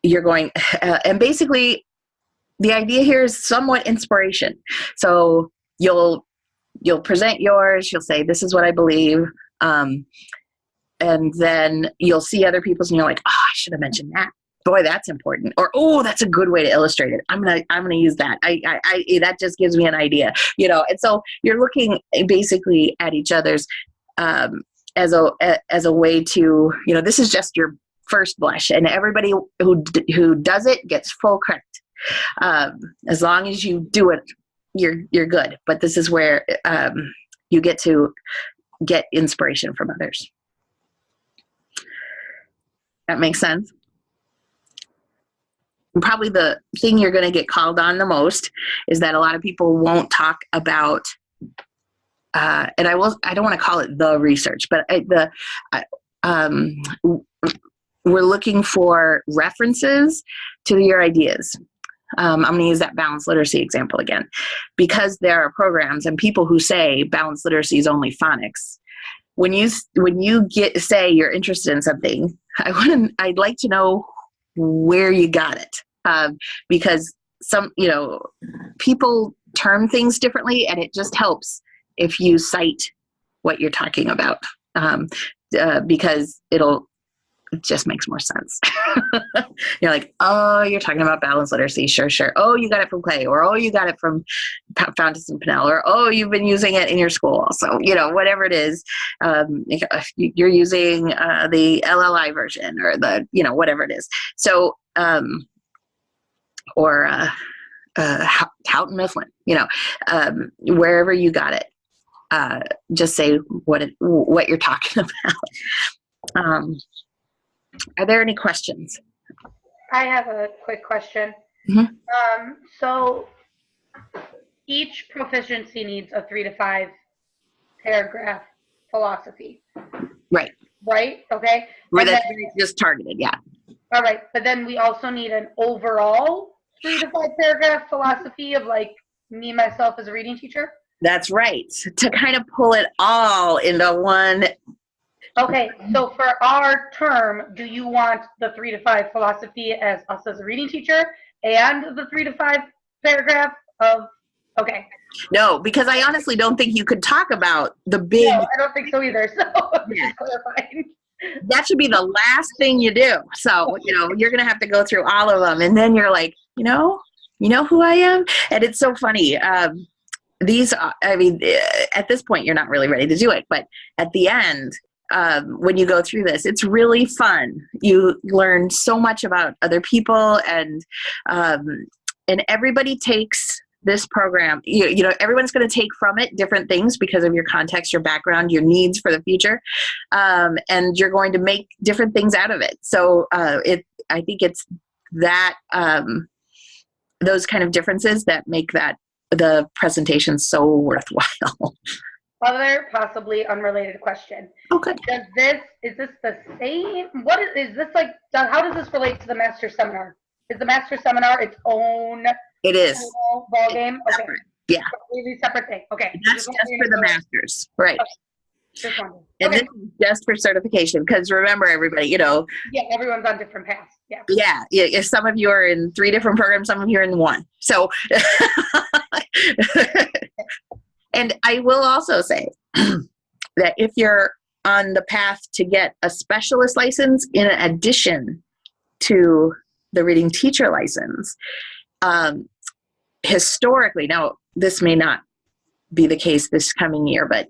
you're going, and basically the idea here is somewhat inspiration. So you'll present yours, you'll say, this is what I believe. And then you'll see other people's and you're like, oh, I should have mentioned that. Boy, that's important. Or, oh, that's a good way to illustrate it. I'm gonna use that. I that just gives me an idea, And so you're looking basically at each other's as a way to, this is just your first blush, and everybody who does it gets full credit. As long as you do it, you're good. But this is where you get to get inspiration from others. That makes sense? And probably the thing you're going to get called on the most is that a lot of people won't talk about, and I don't want to call it the research, but we're looking for references to your ideas. I'm going to use that balanced literacy example again, because there are programs and people who say balanced literacy is only phonics. When you say you're interested in something, I'd like to know where you got it, because people term things differently, and it just helps if you cite what you're talking about, because it just makes more sense. You're like, oh, you're talking about balanced literacy. Sure. Oh, you got it from Clay, or oh, you got it from Fountas and Pinnell, or oh, you've been using it in your school. So, whatever it is, you're using the LLI version, or the, whatever it is. So, or Houghton Mifflin, wherever you got it, just say what you're talking about. Are there any questions? I have a quick question. Mm-hmm. So each proficiency needs a 3 to 5 paragraph philosophy. Right. Right? Okay. Where that's just targeted, yeah. All right. But then we also need an overall 3 to 5 paragraph philosophy of like me, myself as a reading teacher. That's right. To kind of pull it all into one. Okay, so for our term, do you want the 3 to 5 philosophy as us as a reading teacher and the 3 to 5 paragraph of, okay. No, because I honestly don't think you could talk about the big. No, I don't think so either, so just clarifying. That should be the last thing you do. So, you're going to have to go through all of them, and then you're like, you know who I am? And it's so funny. At this point, you're not really ready to do it, but at the end, when you go through this, it's really fun. You learn so much about other people, and everybody takes this program. Everyone's going to take from it different things because of your context, your background, your needs for the future, and you're going to make different things out of it. So I think it's that those kind of differences that make the presentation so worthwhile. Other possibly unrelated question. Okay. Is this the same? Is this like, how does this relate to the master seminar? Is the master seminar its own It is. ball game? Okay. Yeah. Completely separate thing. Okay. That's just for the masters. Right. Okay. Just wondering. And Okay. this is just for certification, because remember, everybody, Yeah, everyone's on different paths. Yeah. Yeah. If some of you are in 3 different programs, some of you are in 1. So, and I will also say that if you're on the path to get a specialist license in addition to the reading teacher license, historically, now this may not be the case this coming year, but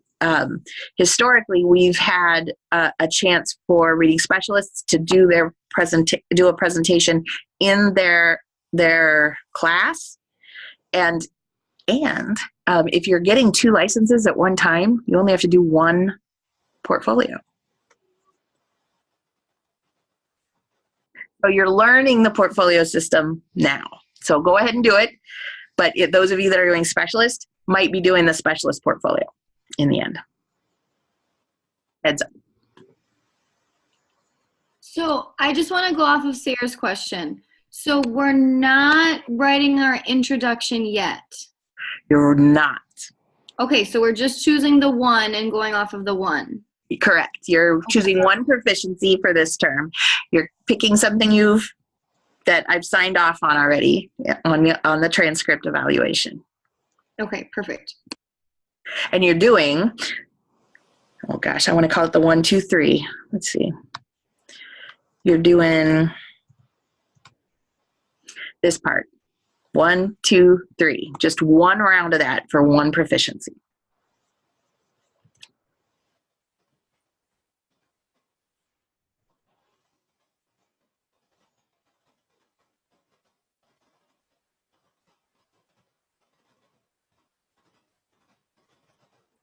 historically we've had a chance for reading specialists to do do a presentation in their class, and if you're getting 2 licenses at one time, you only have to do 1 portfolio. So you're learning the portfolio system now. So go ahead and do it. But those of you that are doing specialist might be doing the specialist portfolio in the end. Heads up. So I just want to go off of Sarah's question. So we're not writing our introduction yet. You're not. Okay, so we're just choosing the 1 and going off of the 1. Correct. You're choosing 1 proficiency for this term. You're picking something that I've signed off on already on the transcript evaluation. Okay, perfect. And you're doing, oh gosh, I want to call it the 1, 2, 3. Let's see. You're doing this part. 1, 2, 3. Just 1 round of that for 1 proficiency.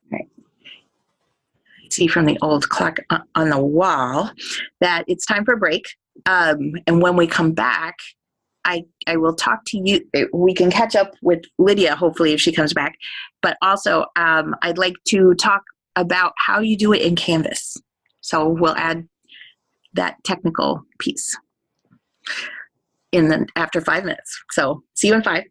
Right. see from the old clock on the wall that it's time for a break. And when we come back, I will talk to you. We can catch up with Lydia, hopefully, if she comes back. But also, I'd like to talk about how you do it in Canvas. So we'll add that technical piece after 5 minutes. So see you in 5.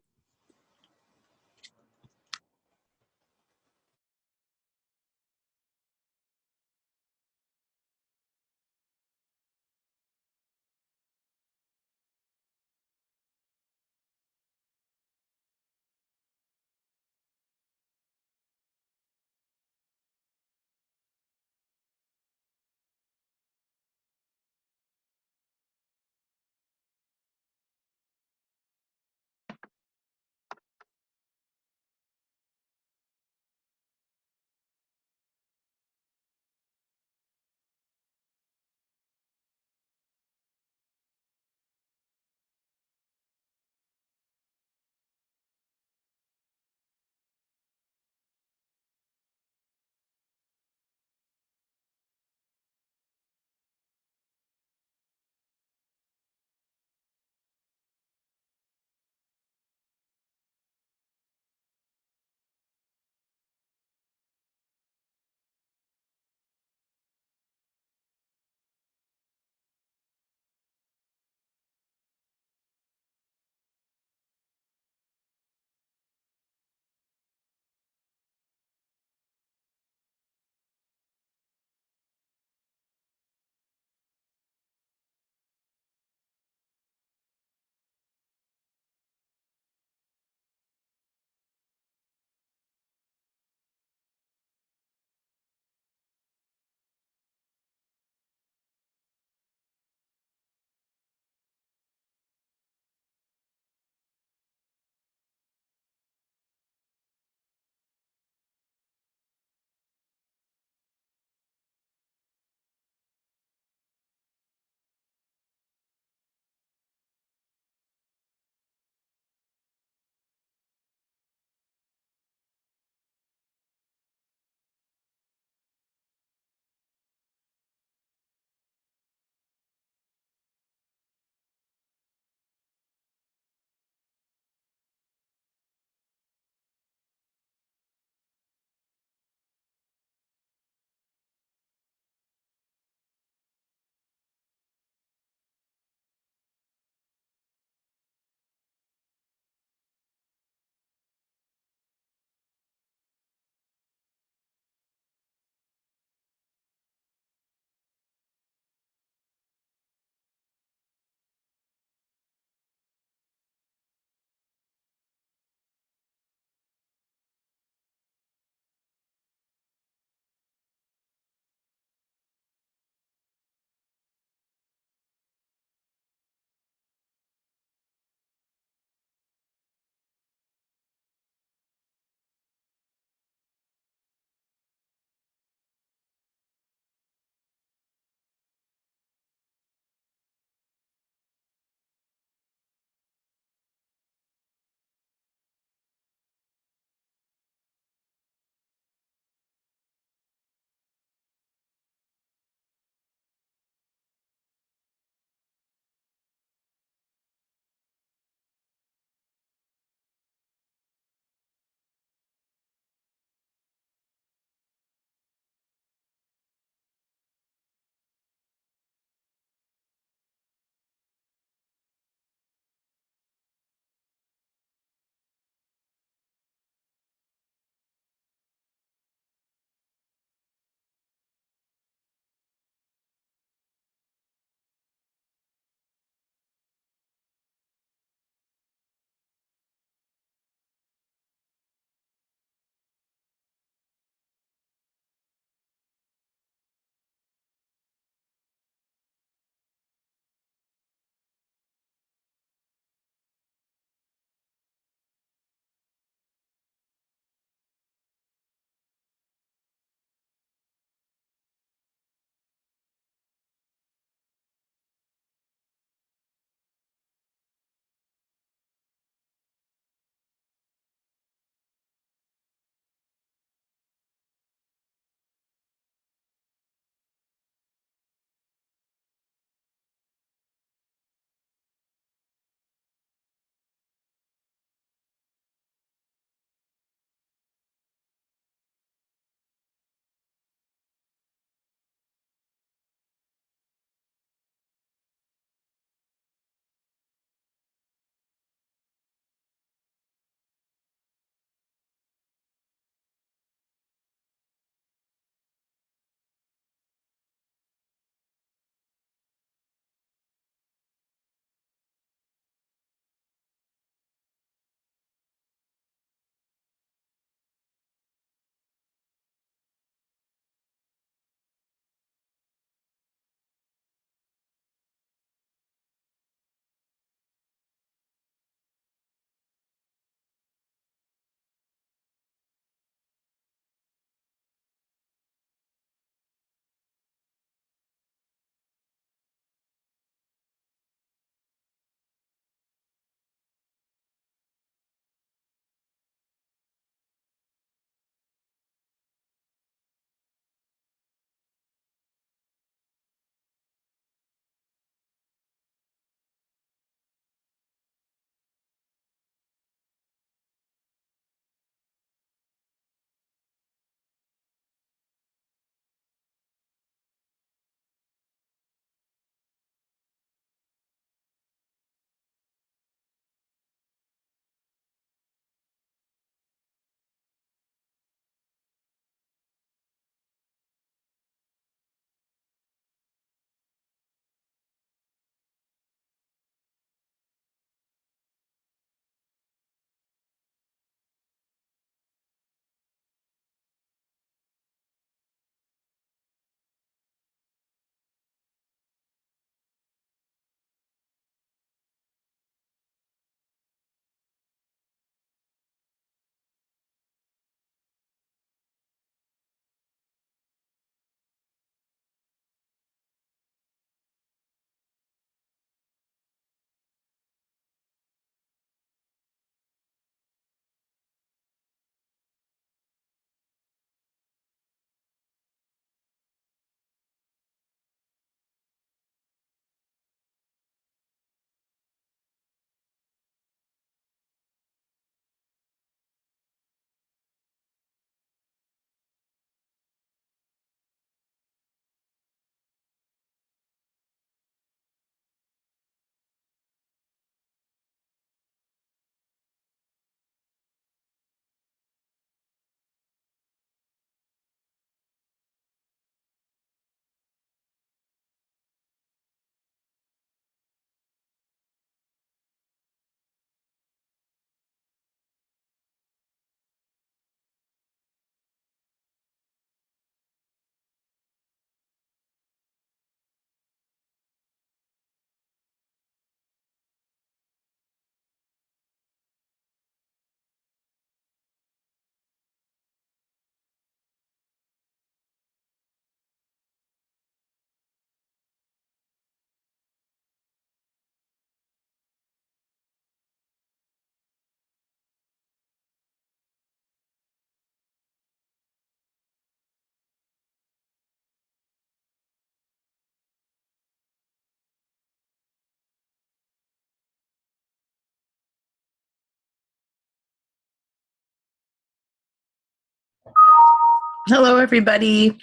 Hello, everybody.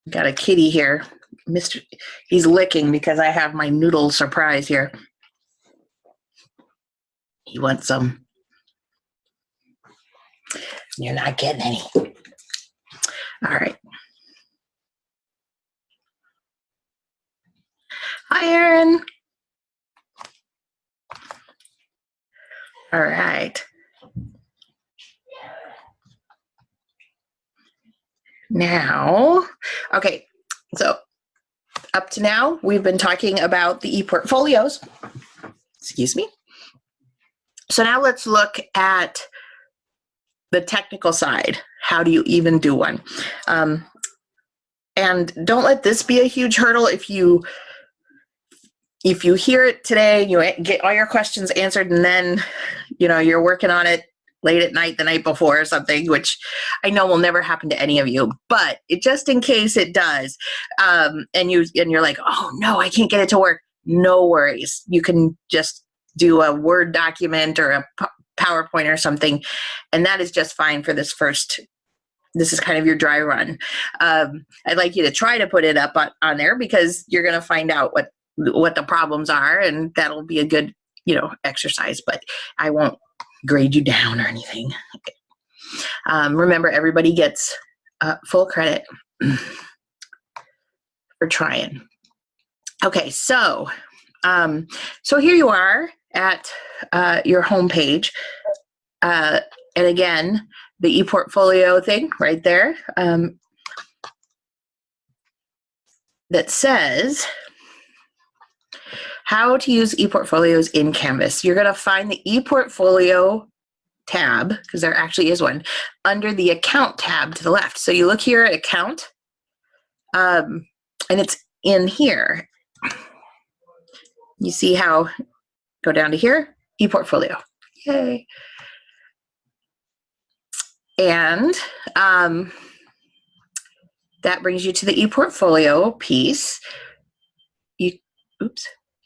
Got a kitty here. He's licking because I have my noodle surprise here. He wants some. You're not getting any. All right. Hi, Erin. All right. Now, okay, so up to now, we've been talking about the e-portfolios. Excuse me. So now let's look at the technical side. How do you even do one? And don't let this be a huge hurdle. If you hear it today, you get all your questions answered, and then you're working on it late at night the night before or something, which I know will never happen to any of you, but just in case it does, and you're like, oh no, I can't get it to work. No worries. You can just do a Word document or a PowerPoint or something, and that is just fine for this first. This is kind of your dry run. I'd like you to try to put it up on there because you're going to find out what the problems are, and that'll be a good exercise, but I won't grade you down or anything. Remember, everybody gets full credit for trying. Okay, so here you are at your home page, and again, the ePortfolio thing right there that says how to use ePortfolios in Canvas. You're going to find the ePortfolio tab, because there actually is one, under the Account tab to the left. So you look here at Account, and it's in here. You see how, go down to here, ePortfolio. Yay. And that brings you to the ePortfolio piece.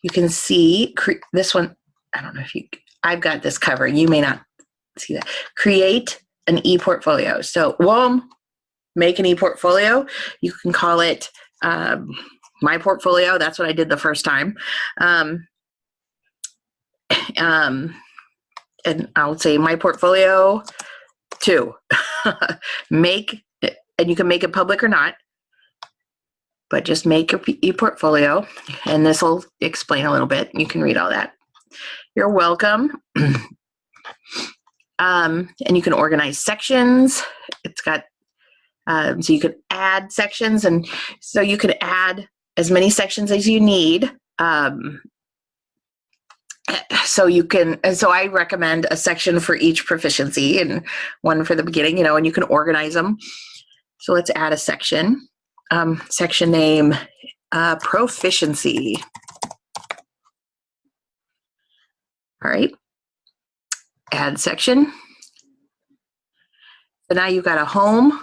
You can see this one. I don't know if I've got this cover. You may not see that. Create an ePortfolio. So we'll make an ePortfolio. You can call it My Portfolio. That's what I did the first time. And I'll say My Portfolio 2. And you can make it public or not, but just make your ePortfolio, and this will explain a little bit. You can read all that. You're welcome. And you can organize sections. It's got, so you can add sections, and so you can add as many sections as you need. So I recommend a section for each proficiency and one for the beginning, and you can organize them. So let's add a section. Section name, proficiency. All right, add section. So now you've got a home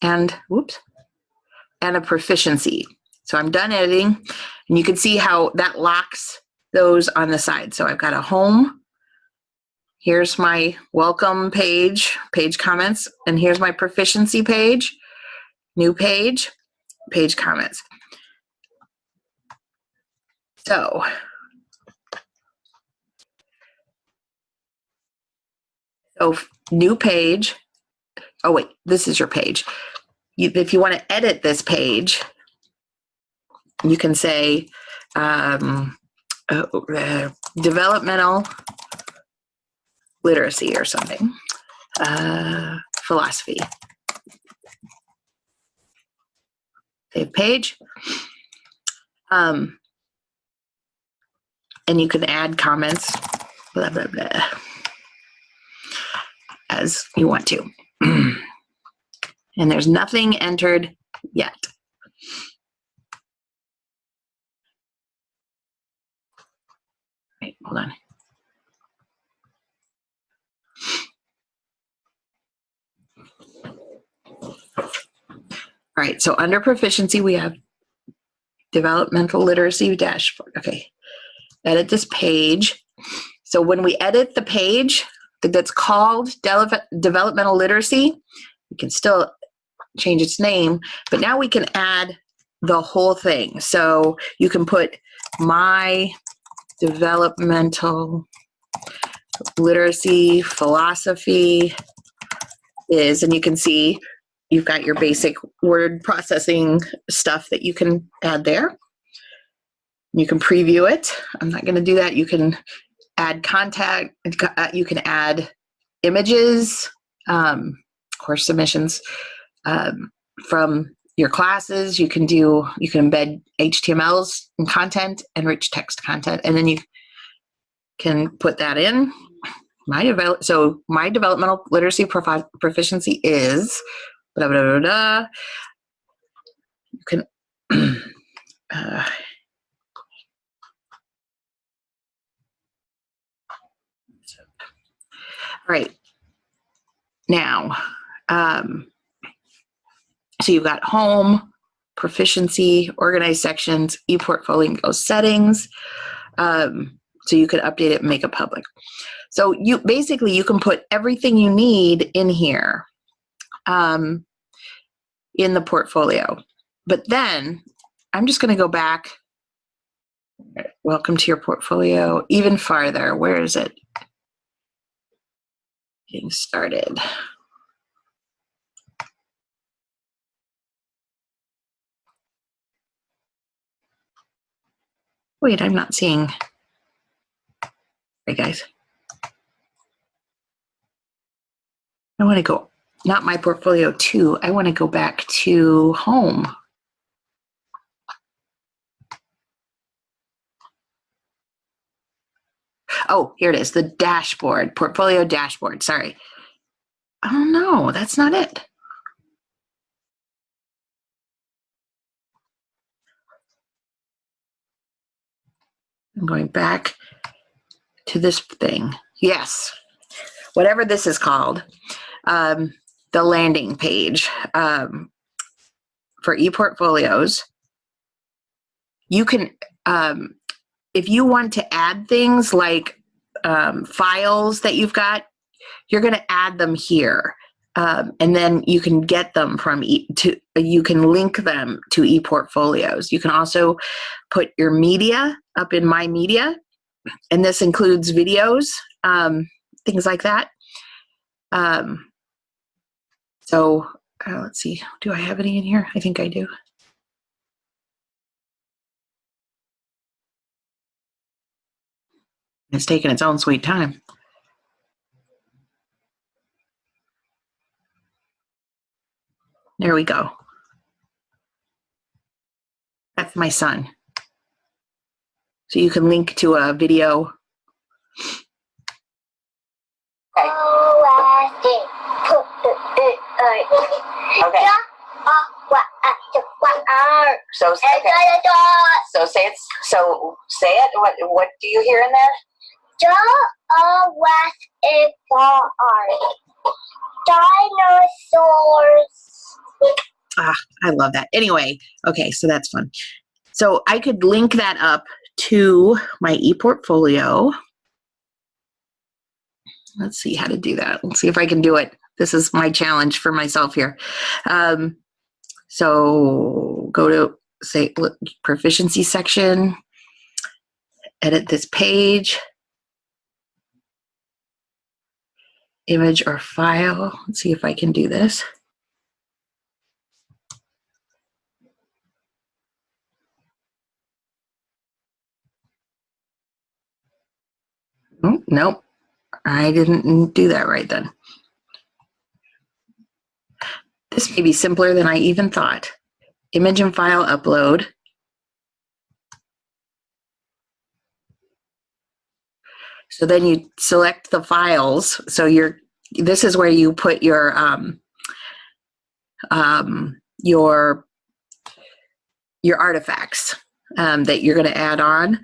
and a proficiency. So I'm done editing, and you can see how that locks those on the side. So I've got a home. Here's my welcome page comments, and here's my proficiency page. New page comments. So new page. Oh wait, this is your page. If you want to edit this page, you can say developmental literacy or something. Philosophy. Save page. And you can add comments, blah, blah, blah, as you want to. And there's nothing entered yet. Wait, hold on. All right, so under proficiency, we have developmental literacy dashboard. Okay, edit this page. So when we edit the page, that's called developmental literacy. We can still change its name, but now we can add the whole thing. So you can put my developmental literacy philosophy is, and you can see you've got your basic word processing stuff that you can add there. You can preview it. I'm not going to do that. You can add contact, you can add images, course submissions from your classes. You can embed HTMLs and content and rich text content, and then you can put that in. My developmental literacy proficiency is blah, blah, blah, blah. You can right now, so you've got home, proficiency, organized sections, ePortfolio settings. So you could update it and make it public. So you can put everything you need in here in the portfolio. But then I'm just going to go back. Welcome to your portfolio. Even farther. Where is it? Getting started. Wait, I'm not seeing. Hey guys. I want to go, not my portfolio 2. I want to go back to home. Oh, here it is, the dashboard, portfolio dashboard, sorry. Oh no, that's not it. I'm going back to this thing. Yes, whatever this is called, the landing page for ePortfolios. You can, if you want to add things like files that you've got, you're going to add them here. And then you can get them from, you can link them to ePortfolios. You can also put your media up in My Media, and this includes videos, things like that. So let's see, do I have any in here? I think I do. It's taking its own sweet time. There we go. That's my son. So you can link to a video. Okay. So say it. So say it. What do you hear in there? Dinosaurs. Ah, I love that. Anyway, okay, so that's fun. So I could link that up to my ePortfolio. Let's see how to do that. Let's see if I can do it. This is my challenge for myself here. So go to, say, proficiency section, edit this page, image or file. Let's see if I can do this. Oh, nope, I didn't do that right then. This may be simpler than I even thought. Image and file upload. So then you select the files. So this is where you put your artifacts that you're going to add on,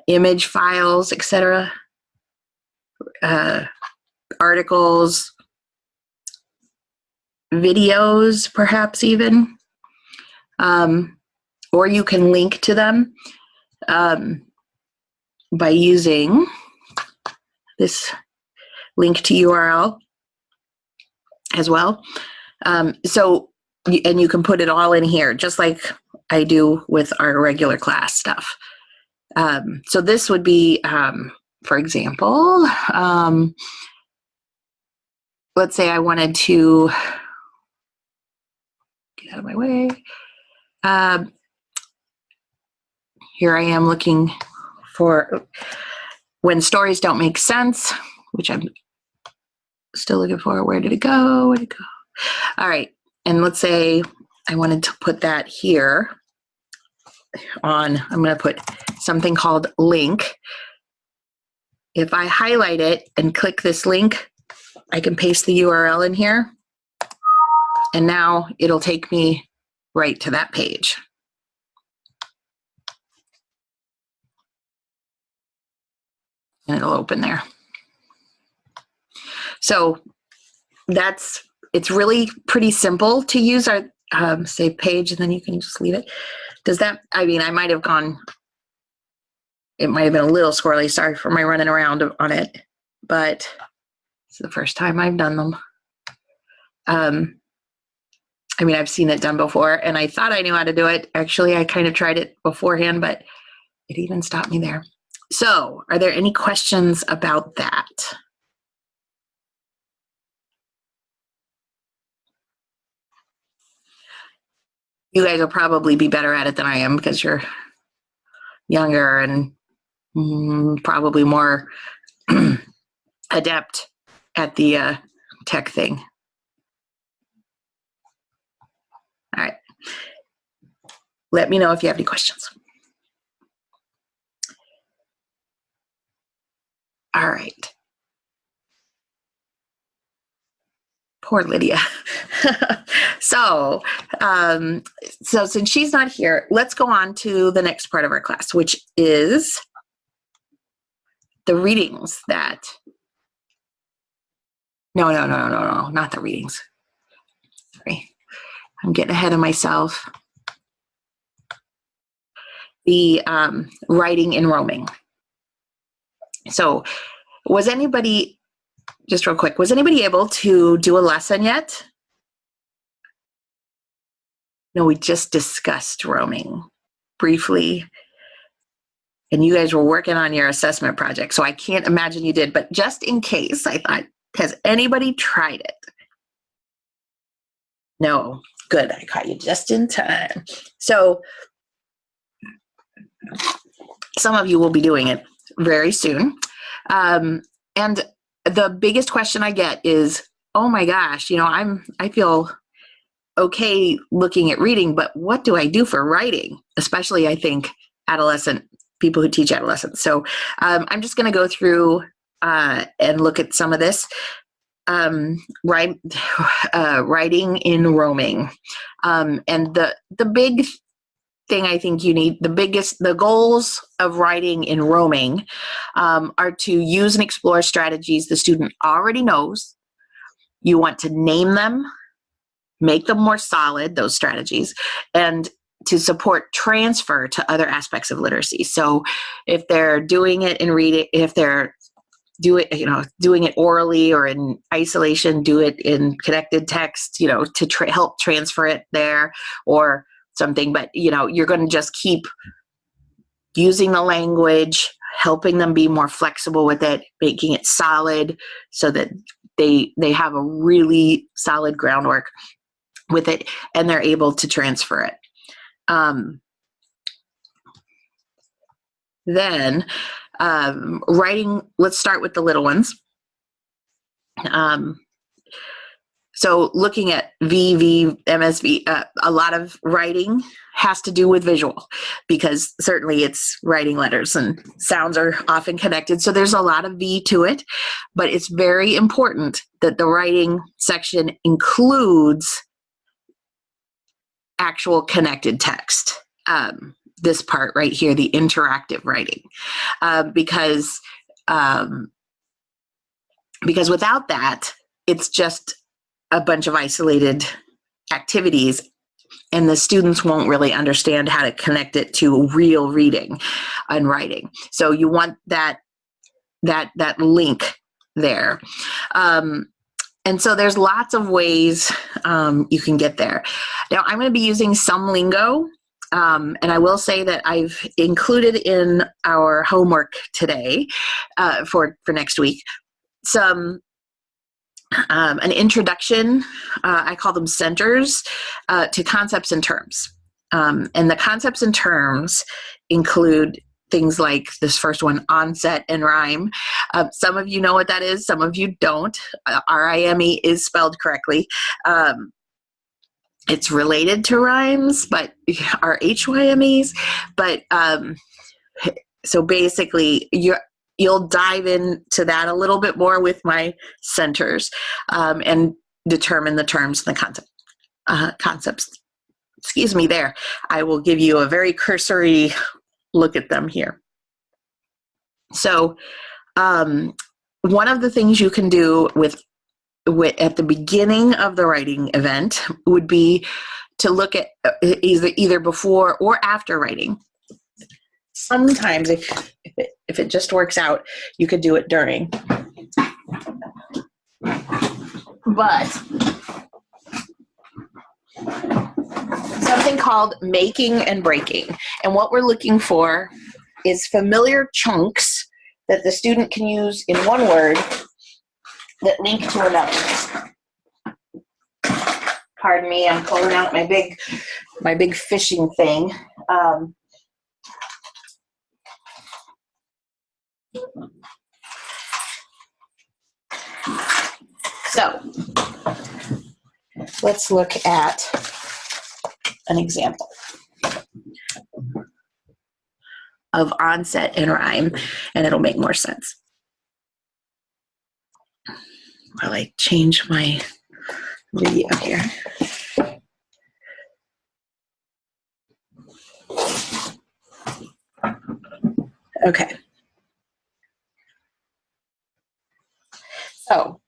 image files, etc. Articles, videos, perhaps even, or you can link to them by using this link to URL as well. And you can put it all in here, just like I do with our regular class stuff. So this would be, for example, let's say I wanted to get out of my way. Here I am looking for when stories don't make sense, which I'm still looking for. Where did it go? Where did it go? All right. And let's say I wanted to put that here on, I'm going to put something called link. If I highlight it and click this link, I can paste the URL in here. And now it'll take me right to that page. And it'll open there. So it's really pretty simple to use our save page, and then you can just leave it. Does that, I mean, I might have gone, it might have been a little squirrely. Sorry for my running around on it, but it's the first time I've done them. I mean, I've seen it done before, and I thought I knew how to do it. Actually, I kind of tried it beforehand, but it even stopped me there. So, are there any questions about that? You guys will probably be better at it than I am because you're younger and probably more adept at the tech thing. All right. Let me know if you have any questions. All right. Poor Lydia. So since she's not here, let's go on to the next part of our class, which is the readings that, no, not the readings. Sorry, I'm getting ahead of myself. The writing and roaming. So was anybody, just real quick, was anybody able to do a lesson yet? No, we just discussed roaming briefly. And you guys were working on your assessment project, so I can't imagine you did. But just in case, I thought, has anybody tried it? No. Good. I caught you just in time. So some of you will be doing it very soon. And the biggest question I get is, oh my gosh, you know, I feel okay looking at reading, but what do I do for writing? Especially, I think, people who teach adolescents. So I'm just going to go through and look at some of this. Writing in roaming. And the big thing I think you need, the goals of writing in roaming are to use and explore strategies the student already knows. You want to name them, make them more solid, those strategies, and to support transfer to other aspects of literacy. So if they're doing it in reading, if they're doing it orally or in isolation, do it in connected text, to help transfer it there or something. But, you're going to just keep using the language, helping them be more flexible with it, making it solid so that they have a really solid groundwork with it and they're able to transfer it. Then writing, let's start with the little ones. So looking at VV, MSV, a lot of writing has to do with visual because certainly it's writing letters and sounds are often connected. So there's a lot of V to it, but it's very important that the writing section includes actual connected text. This part right here, the interactive writing, because without that, it's just a bunch of isolated activities and the students won't really understand how to connect it to real reading and writing. So you want that link there. And so there's lots of ways you can get there. Now, I'm going to be using some lingo, and I will say that I've included in our homework today for next week some an introduction. I call them centers to concepts and terms. And the concepts and terms include things like this first one, onset and rhyme. Some of you know what that is. Some of you don't. R-I-M-E is spelled correctly. It's related to rhymes, but are H-Y-M-Es. But so basically, you'll dive into that a little bit more with my centers and determine the terms and the concepts. Excuse me there. I will give you a very cursory look at them here. So one of the things you can do with at the beginning of the writing event would be to look at either before or after writing. Sometimes if it just works out, you could do it during. But something called making and breaking. And what we're looking for is familiar chunks that the student can use in one word that link to another. Pardon me, I'm pulling out my big fishing thing. So let's look at an example of onset and rhyme, and it'll make more sense. While I change my video here. Okay. So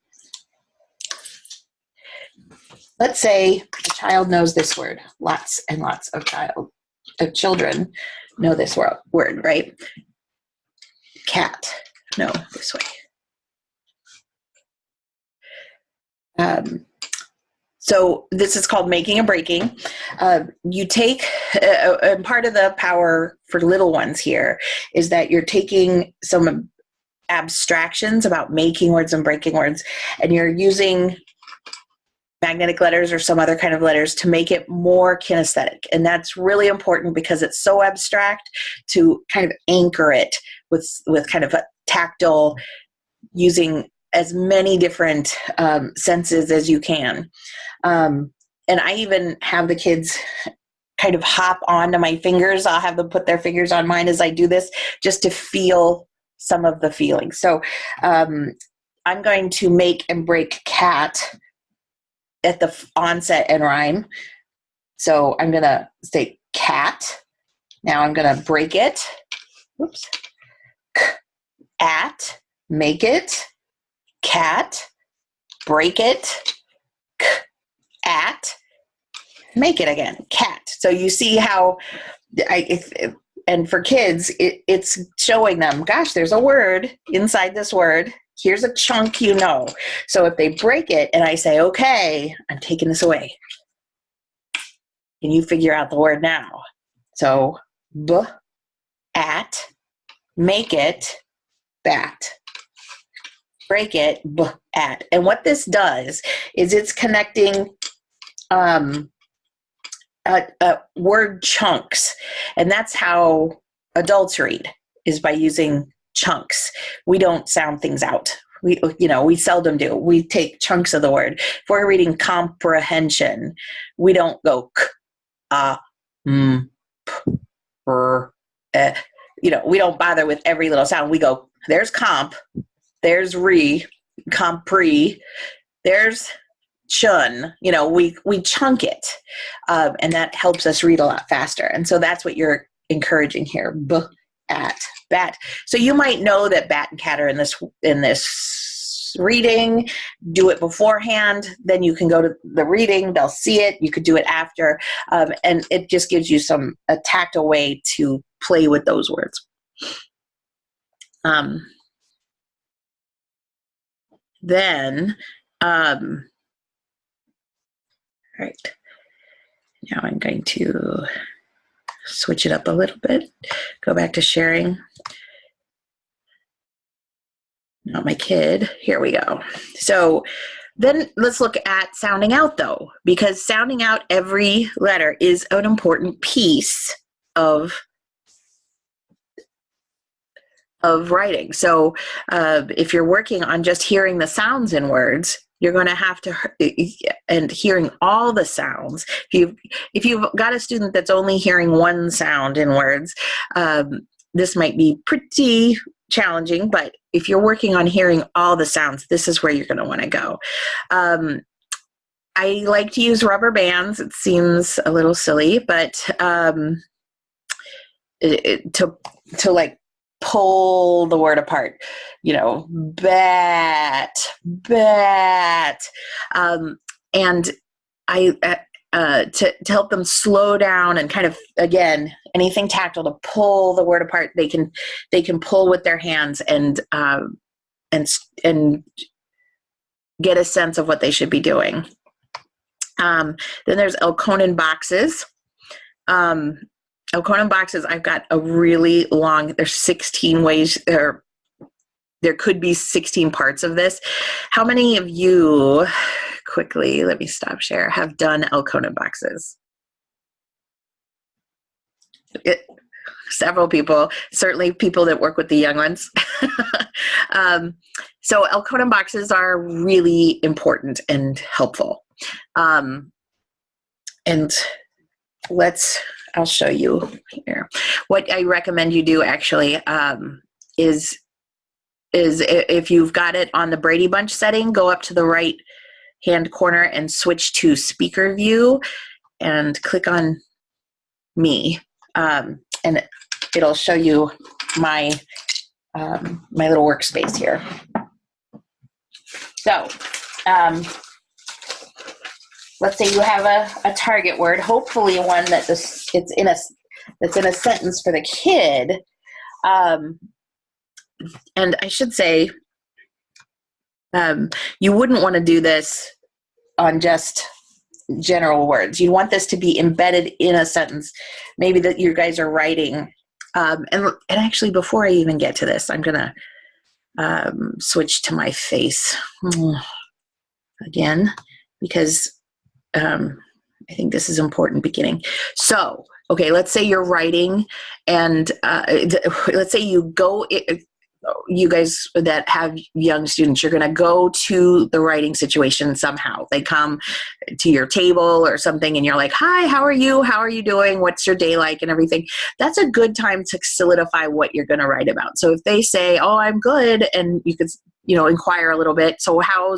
let's say a child knows this word. Lots and lots of children know this word, right? Cat. No, this way. So this is called making and breaking. You take, and part of the power for little ones here is that you're taking some abstractions about making words and breaking words, and you're using magnetic letters or some other kind of letters to make it more kinesthetic. And that's really important because it's so abstract to kind of anchor it with kind of a tactile, using as many different senses as you can. And I even have the kids kind of hop onto my fingers. I'll have them put their fingers on mine as I do this, just to feel some of the feelings. So I'm going to make and break cat at the onset and rhyme. So I'm going to say cat. Now I'm going to break it. Whoops. At, make it, cat, break it, at, make it again, cat. So you see how, and for kids, it's showing them, gosh, there's a word inside this word. Here's a chunk, you know. So if they break it and I say, okay, I'm taking this away. Can you figure out the word now? So b, at, make it, bat. Break it, b, at. And what this does is it's connecting word chunks. And that's how adults read, is by using chunks. We don't sound things out. We seldom do. We take chunks of the word. If we're reading comprehension, we don't go k, p, r, we don't bother with every little sound. We go, there's comp, there's re, compre, there's chun. We chunk it, and that helps us read a lot faster. And so that's what you're encouraging here. B, at, bat. So you might know that bat and cat are in this reading. Do it beforehand. Then you can go to the reading. They'll see it. You could do it after, and it just gives you a tactile way to play with those words. then, all right, now I'm going to switch it up a little bit, go back to sharing. Not my kid. Here we go. So then let's look at sounding out, though, because sounding out every letter is an important piece of writing. So if you're working on just hearing the sounds in words, you're going to have to, and hearing all the sounds. If you've got a student that's only hearing one sound in words, this might be pretty challenging, but if you're working on hearing all the sounds, this is where you're going to want to go. I like to use rubber bands. It seems a little silly, but to like pull the word apart, you know, bat, and to help them slow down and kind of, again, anything tactile to pull the word apart, they can pull with their hands and get a sense of what they should be doing. Then there's Elkonin boxes. Elkonin boxes, I've got a really long, there's 16 ways, there could be 16 parts of this. How many of you, quickly, let me stop share, have done Elkonin boxes? Several people, certainly people that work with the young ones. So Elkonin boxes are really important and helpful. And I'll show you here. What I recommend you do actually is if you've got it on the Brady Bunch setting, go up to the right hand corner and switch to speaker view and click on me. And it'll show you my my little workspace here. So let's say you have a target word, hopefully one that that's in a sentence for the kid. And I should say, you wouldn't want to do this on just general words. You want this to be embedded in a sentence, maybe that you guys are writing. And actually, before I even get to this, I'm going to switch to my face again, because I think this is important beginning. So, okay, let's say you're writing, and let's say you go, you guys that have young students, you're going to go to the writing situation somehow. They come to your table or something, and you're like, hi, how are you? How are you doing? What's your day like and everything? That's a good time to solidify what you're going to write about. So if they say, oh, I'm good, and you could, inquire a little bit. So how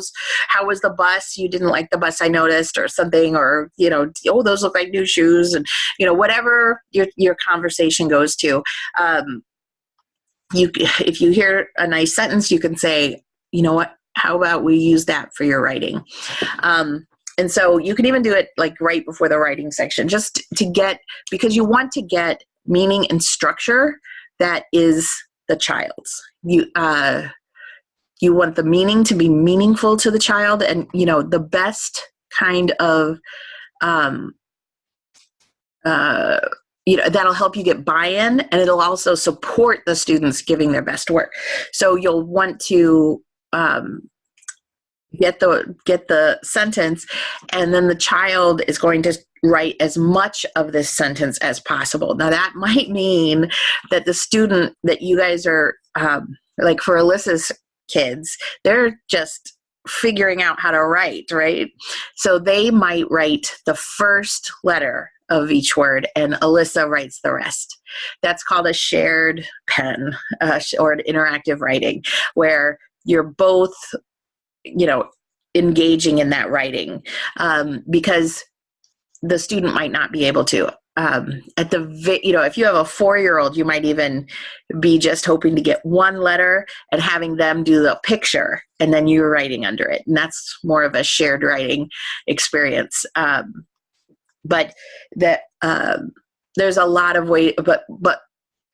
was the bus? You didn't like the bus, I noticed, or something, or, oh, those look like new shoes, and, whatever your conversation goes to. If you hear a nice sentence, you can say, you know what, how about we use that for your writing? And so you can even do it like right before the writing section, just because you want to get meaning and structure that is the child's. You want the meaning to be meaningful to the child, and, the best kind of, that'll help you get buy-in, and it'll also support the students giving their best work. So you'll want to get the sentence, and then the child is going to write as much of this sentence as possible. Now that might mean that the student that you guys are, like for Alyssa's kids, they're just figuring out how to write, right? So they might write the first letter of each word, and Alyssa writes the rest. That's called a shared pen, or an interactive writing, where you're both, engaging in that writing, because the student might not be able to. If you have a 4-year-old, you might even be just hoping to get one letter and having them do the picture, and then you're writing under it. And that's more of a shared writing experience. But there's a lot of ways, but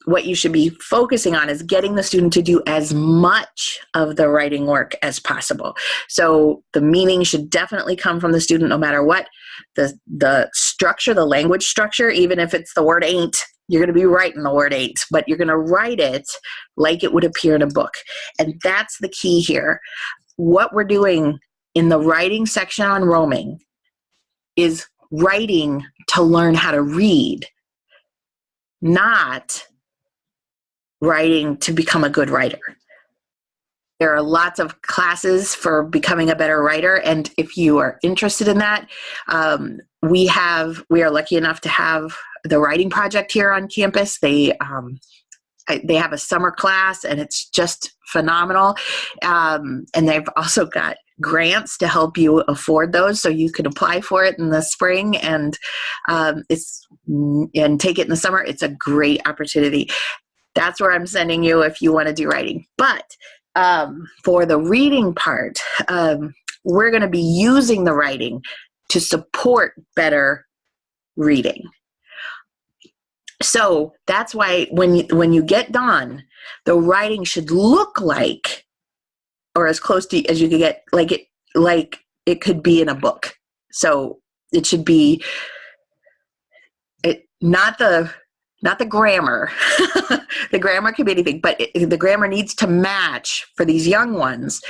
what you should be focusing on is getting the student to do as much of the writing work as possible. So the meaning should definitely come from the student no matter what. The structure, the language structure, even if it's the word ain't, you're going to be writing the word ain't, but you're going to write it like it would appear in a book. And that's the key here. What we're doing in the writing section on roaming is writing to learn how to read, not writing to become a good writer. There are lots of classes for becoming a better writer, and if you are interested in that, we are lucky enough to have the writing project here on campus. They have a summer class, and it's just phenomenal. And they've also got grants to help you afford those, so you can apply for it in the spring and take it in the summer. It's a great opportunity. That's where I'm sending you if you want to do writing. But for the reading part, we're going to be using the writing to support better reading. So that's why when you get done, the writing should look like, or as close to as you can get, like it could be in a book. So it should be not the grammar. The grammar can be anything, but the grammar needs to match, for these young ones,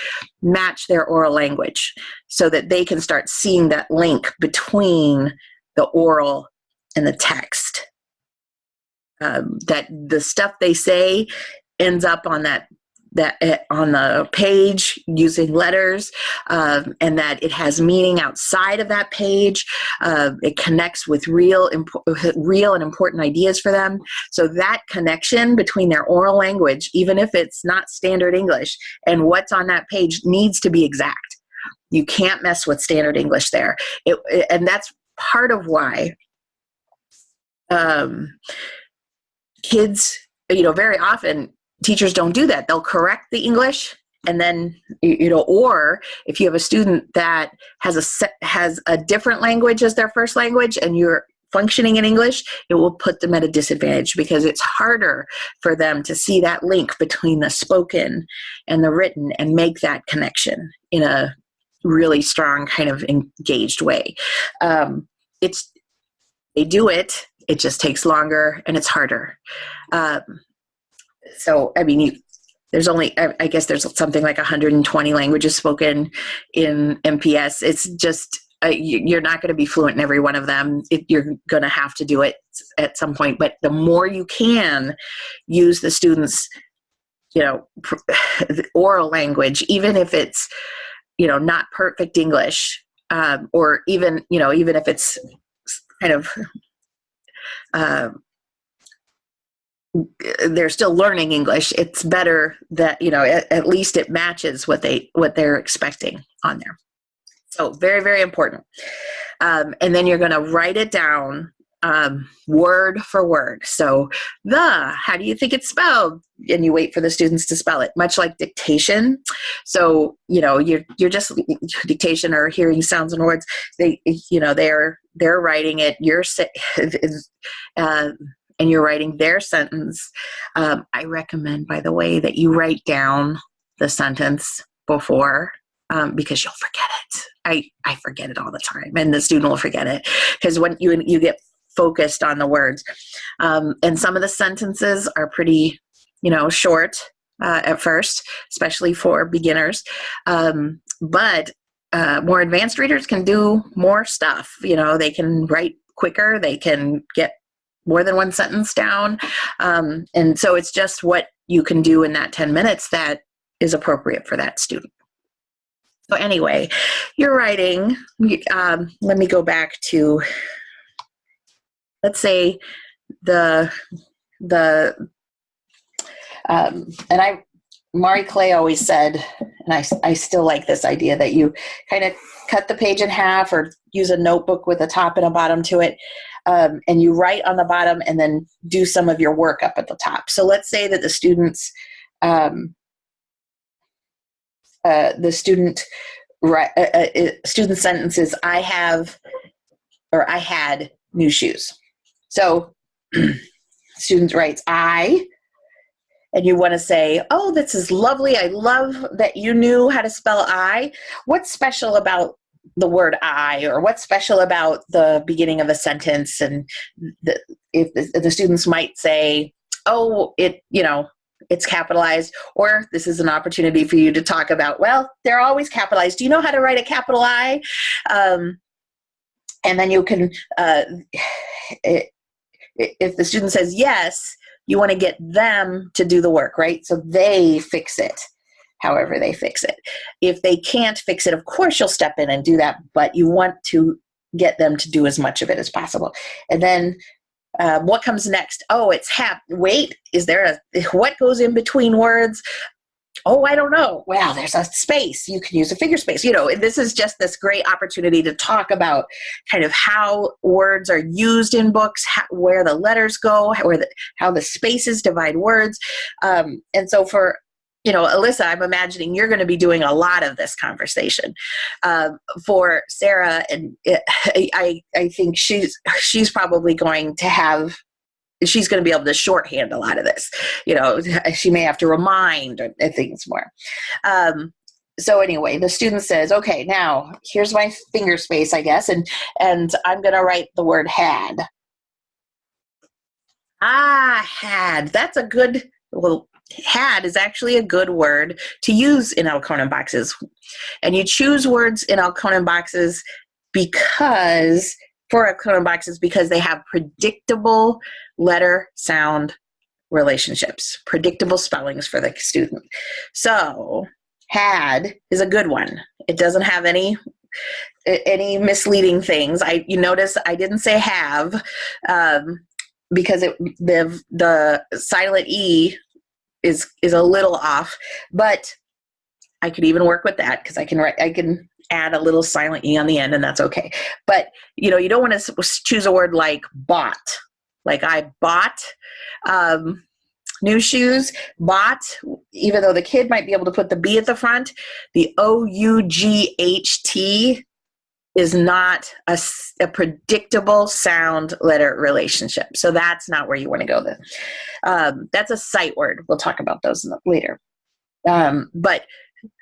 match their oral language so that they can start seeing that link between the oral and the text. That the stuff they say ends up on on the page using letters, and that it has meaning outside of that page. It connects with real and important ideas for them. So that connection between their oral language, even if it's not standard English, and what's on that page needs to be exact. You can't mess with standard English there. And that's part of why kids, very often teachers don't do that. They'll correct the English, and then, or if you have a student that has a different language as their first language and you're functioning in English, it will put them at a disadvantage because it's harder for them to see that link between the spoken and the written and make that connection in a really strong kind of engaged way. They do it. It just takes longer and it's harder. So, I mean, there's only, I guess there's something like 120 languages spoken in MPS. It's just, you're not going to be fluent in every one of them. You're going to have to do it at some point. But the more you can use the students, oral language, even if it's, not perfect English, or even if it's kind of, they're still learning English, it's better that, at least it matches what they're expecting on there. So very, very important. And then you're going to write it down word for word. So how do you think it's spelled? And you wait for the students to spell it, much like dictation. So, you're just dictation or hearing sounds and words. They're writing it. And you're writing their sentence. I recommend, by the way, that you write down the sentence before, because you'll forget it. I forget it all the time, and the student will forget it because when you get focused on the words. And some of the sentences are pretty, short at first, especially for beginners. But more advanced readers can do more stuff. They can write quicker. They can get more than one sentence down. And so it's just what you can do in that 10 minutes that is appropriate for that student. So anyway, you're writing. Let me go back to, let's say Marie Clay always said, and I still like this idea, that you kind of cut the page in half or use a notebook with a top and a bottom to it. And you write on the bottom and then do some of your work up at the top. So let's say that the student sentences, I had new shoes. So student writes I, and you want to say, oh, this is lovely. I love that you knew how to spell I. What's special about the word I, or what's special about the beginning of a sentence? And if the students might say, oh, it's capitalized, or this is an opportunity for you to talk about, well, they're always capitalized. Do you know how to write a capital I? And then you can, if the student says yes, you want to get them to do the work, right? So they fix it, however they fix it. If they can't fix it, of course you'll step in and do that, but you want to get them to do as much of it as possible. And then what comes next? Oh, it's wait, what goes in between words? Oh, I don't know. Well, there's a space. You can use a figure space. This is just this great opportunity to talk about kind of how words are used in books, where the letters go, how the spaces divide words. And so for, Alyssa, I'm imagining you're going to be doing a lot of this conversation. For Sarah, and I think she's probably going to have, she's going to be able to shorthand a lot of this. She may have to remind things more. So anyway, the student says, okay, now here's my finger space, I guess, and I'm going to write the word had. Had. That's a good, had is actually a good word to use in Elkonin boxes. And you choose words in Elkonin boxes because they have predictable letter sound relationships, predictable spellings for the student. So had is a good one. It doesn't have any misleading things. You notice I didn't say have because the silent E is a little off, but I could even work with that because I can add a little silent E on the end, and that's okay. But you don't want to choose a word like bought, like I bought new shoes. Bought, even though the kid might be able to put the B at the front, the OUGHT is not a predictable sound letter relationship. So that's not where you want to go then. That's a sight word. We'll talk about those later. But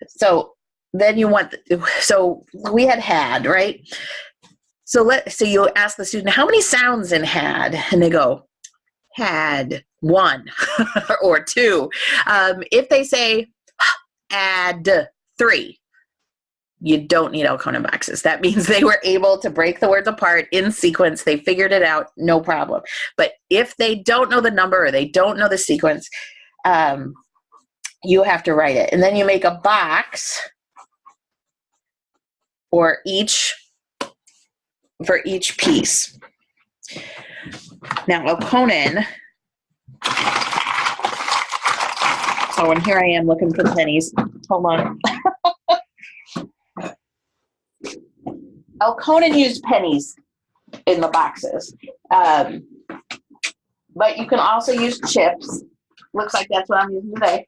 so then you want, so we had, right? So you ask the student, how many sounds in had? And they go, had 1 or 2. If they say add 3, you don't need Elkonin boxes. That means they were able to break the words apart in sequence. They figured it out, no problem. But if they don't know the number or they don't know the sequence, you have to write it. And then you make a box for each piece. Now, Elkonin, and here I am looking for pennies. Hold on. Elkonin used pennies in the boxes. But you can also use chips. Looks like that's what I'm using today.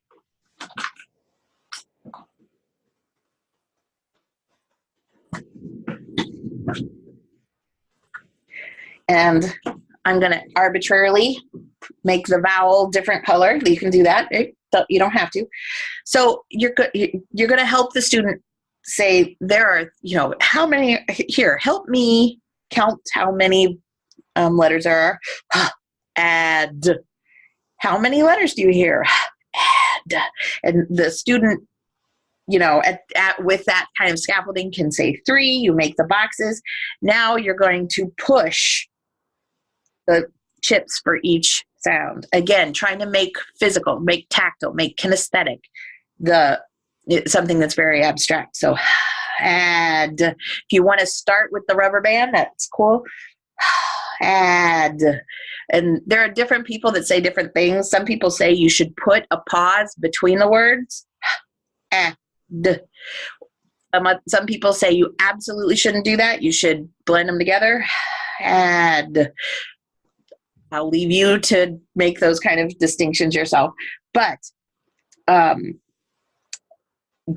And I'm going to arbitrarily make the vowel different color. You can do that. You don't have to. So you're going to help the student say, there are, how many, here, help me count how many letters there are. Add. How many letters do you hear? Add. And the student, with that kind of scaffolding can say 3, you make the boxes. Now you're going to push the chips for each sound. Again, trying to make physical, make tactile, make kinesthetic, something that's very abstract. So add. If you want to start with the rubber band, that's cool. Add. And there are different people that say different things. Some people say you should put a pause between the words. Add. Some people say you absolutely shouldn't do that. You should blend them together. Add. I'll leave you to make those kind of distinctions yourself. But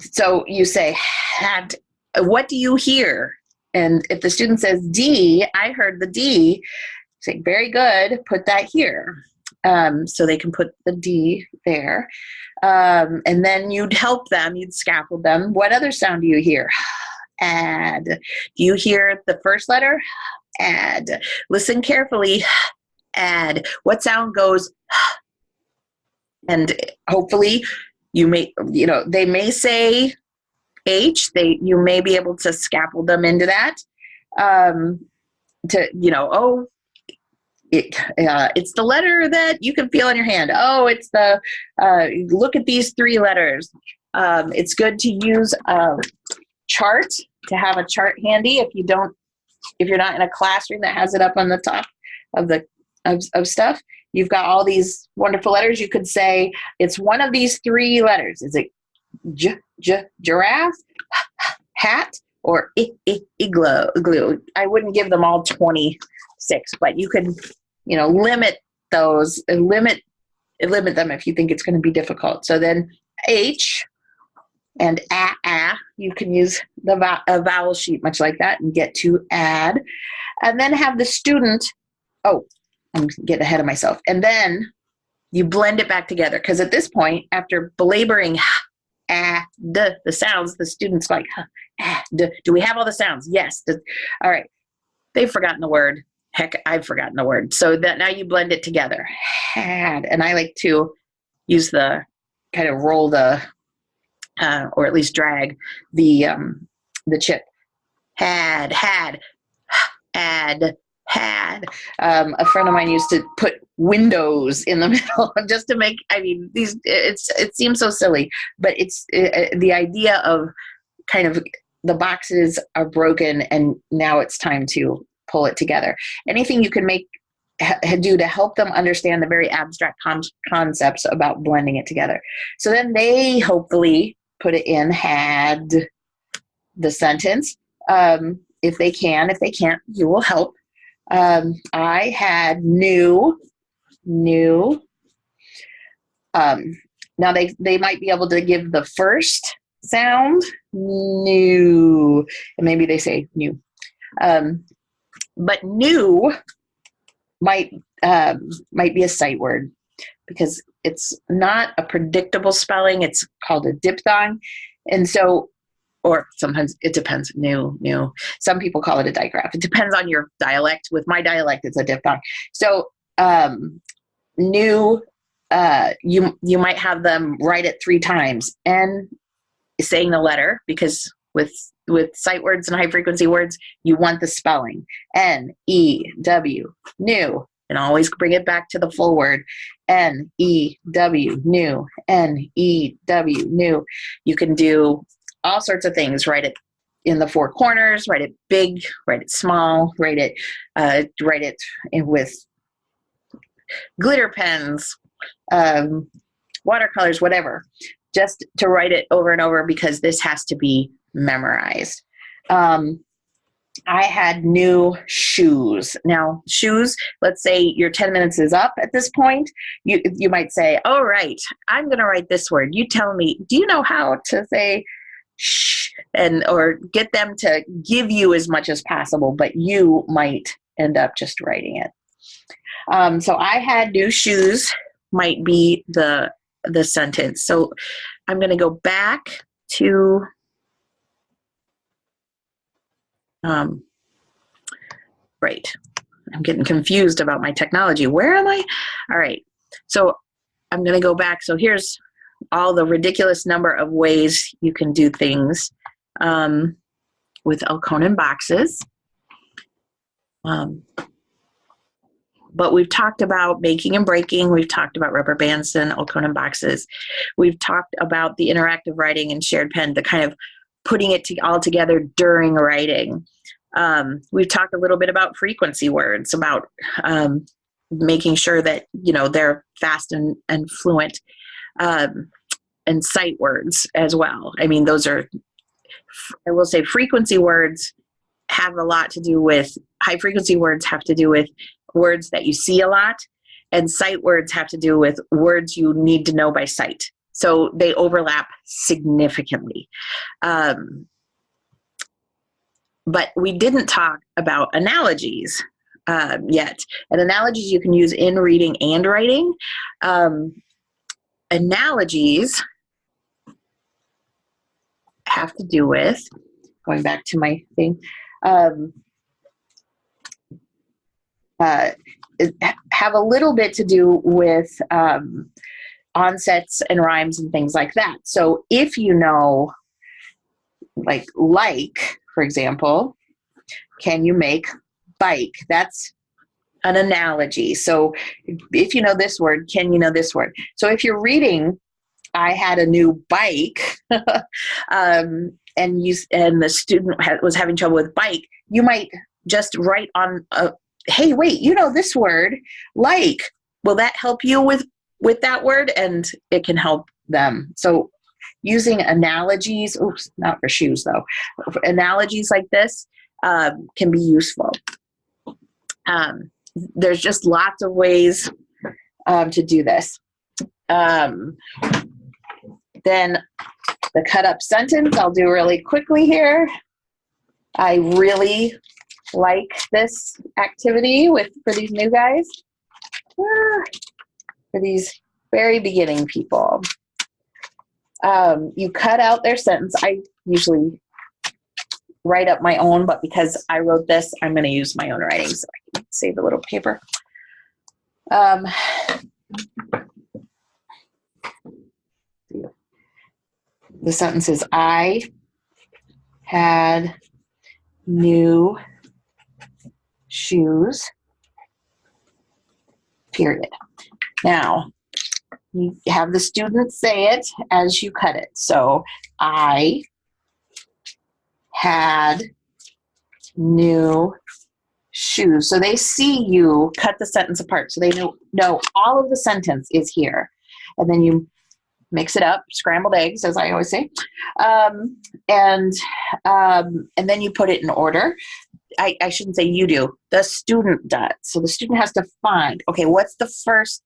so you say, had, what do you hear? And if the student says D, I heard the D, say, very good, put that here. So they can put the D there. And then you'd help them, you'd scaffold them. What other sound do you hear? Add. Do you hear the first letter? Add. Listen carefully. Add. What sound goes? And hopefully you may, they may say H. You may be able to scaffold them into that. It's the letter that you can feel on your hand. Oh, it's the, look at these 3 letters. It's good to use a chart, to have a chart handy if you're not in a classroom that has it up on the top of stuff. You've got all these wonderful letters. You could say it's one of these 3 letters. Is it giraffe, hat, or igloo? I wouldn't give them all 26, but you could, limit those, limit them if you think it's going to be difficult. So then H and you can use a vowel sheet much like that and get to add, and then have the student. Oh, I'm getting ahead of myself. And then you blend it back together, because at this point, after belaboring the sounds, the student's like, do we have all the sounds? Yes. All right. They've forgotten the word. Heck, I've forgotten the word. So that now you blend it together. Had. And I like to use the kind of roll the, or at least drag the chip. Had, add, had. A friend of mine used to put windows in the middle just to make, it seems so silly, but it's the idea of kind of the boxes are broken and now it's time to pull it together. Anything you can do to help them understand the very abstract concepts about blending it together. So then they hopefully put it in, had the sentence. If they can. If they can't, you will help. I had new. Now they might be able to give the first sound, new, and maybe they say new. But new might be a sight word, because it's not a predictable spelling. It's called a diphthong. And so, or sometimes it depends, new. Some people call it a digraph. It depends on your dialect. With my dialect, it's a diphthong. So new, you might have them write it 3 times and saying the letter, because with sight words and high frequency words, you want the spelling. N-E-W, new. And always bring it back to the full word. N-E-W, new. N-E-W, new. You can do all sorts of things. Write it in the 4 corners, write it big, write it small, write it with glitter pens, watercolors, whatever. Just to write it over and over, because this has to be memorized. I had new shoes. Now, shoes, let's say your 10 minutes is up at this point. You might say, all right, I'm going to write this word. You tell me, do you know how to say shh? Or get them to give you as much as possible, but you might end up just writing it. So I had new shoes might be the sentence. So I'm going to go back to right. I'm getting confused about my technology. Where am I? All right. So I'm going to go back. So here's all the ridiculous number of ways you can do things with Elkonin boxes. But we've talked about making and breaking. We've talked about rubber bands and Elkonin boxes. We've talked about the interactive writing and shared pen, the kind of putting it all together during writing. We've talked a little bit about frequency words, about making sure that, they're fast and fluent, and sight words as well. I mean, those are, I will say, frequency words have a lot to do with, high frequency words have to do with words that you see a lot, and sight words have to do with words you need to know by sight. So they overlap significantly. But we didn't talk about analogies. yet. And analogies you can use in reading and writing. Analogies have to do with, going back to my thing, have a little bit to do with onsets and rhymes and things like that. So if you know, like, for example, can you make bike? That's an analogy. So if you know this word, can you know this word? So if you're reading, I had a new bike, and the student was having trouble with bike, you might just write on hey, wait, you know this word, like. Will that help you with that word? And it can help them. So using analogies, oops, not for shoes though, analogies like this can be useful. There's just lots of ways to do this. Then the cut up sentence, I'll do really quickly here. I really like this activity for these new guys, for these very beginning people. You cut out their sentence. I usually write up my own, but because I wrote this, I'm going to use my own writing so I can save a little paper. The sentence is, I had new shoes, period. Now, you have the student say it as you cut it. So, I had new shoes. So they see you cut the sentence apart. So they know all of the sentence is here. And then you mix it up, scrambled eggs, as I always say. And then you put it in order. I shouldn't say you do. The student does. So the student has to find, okay, what's the first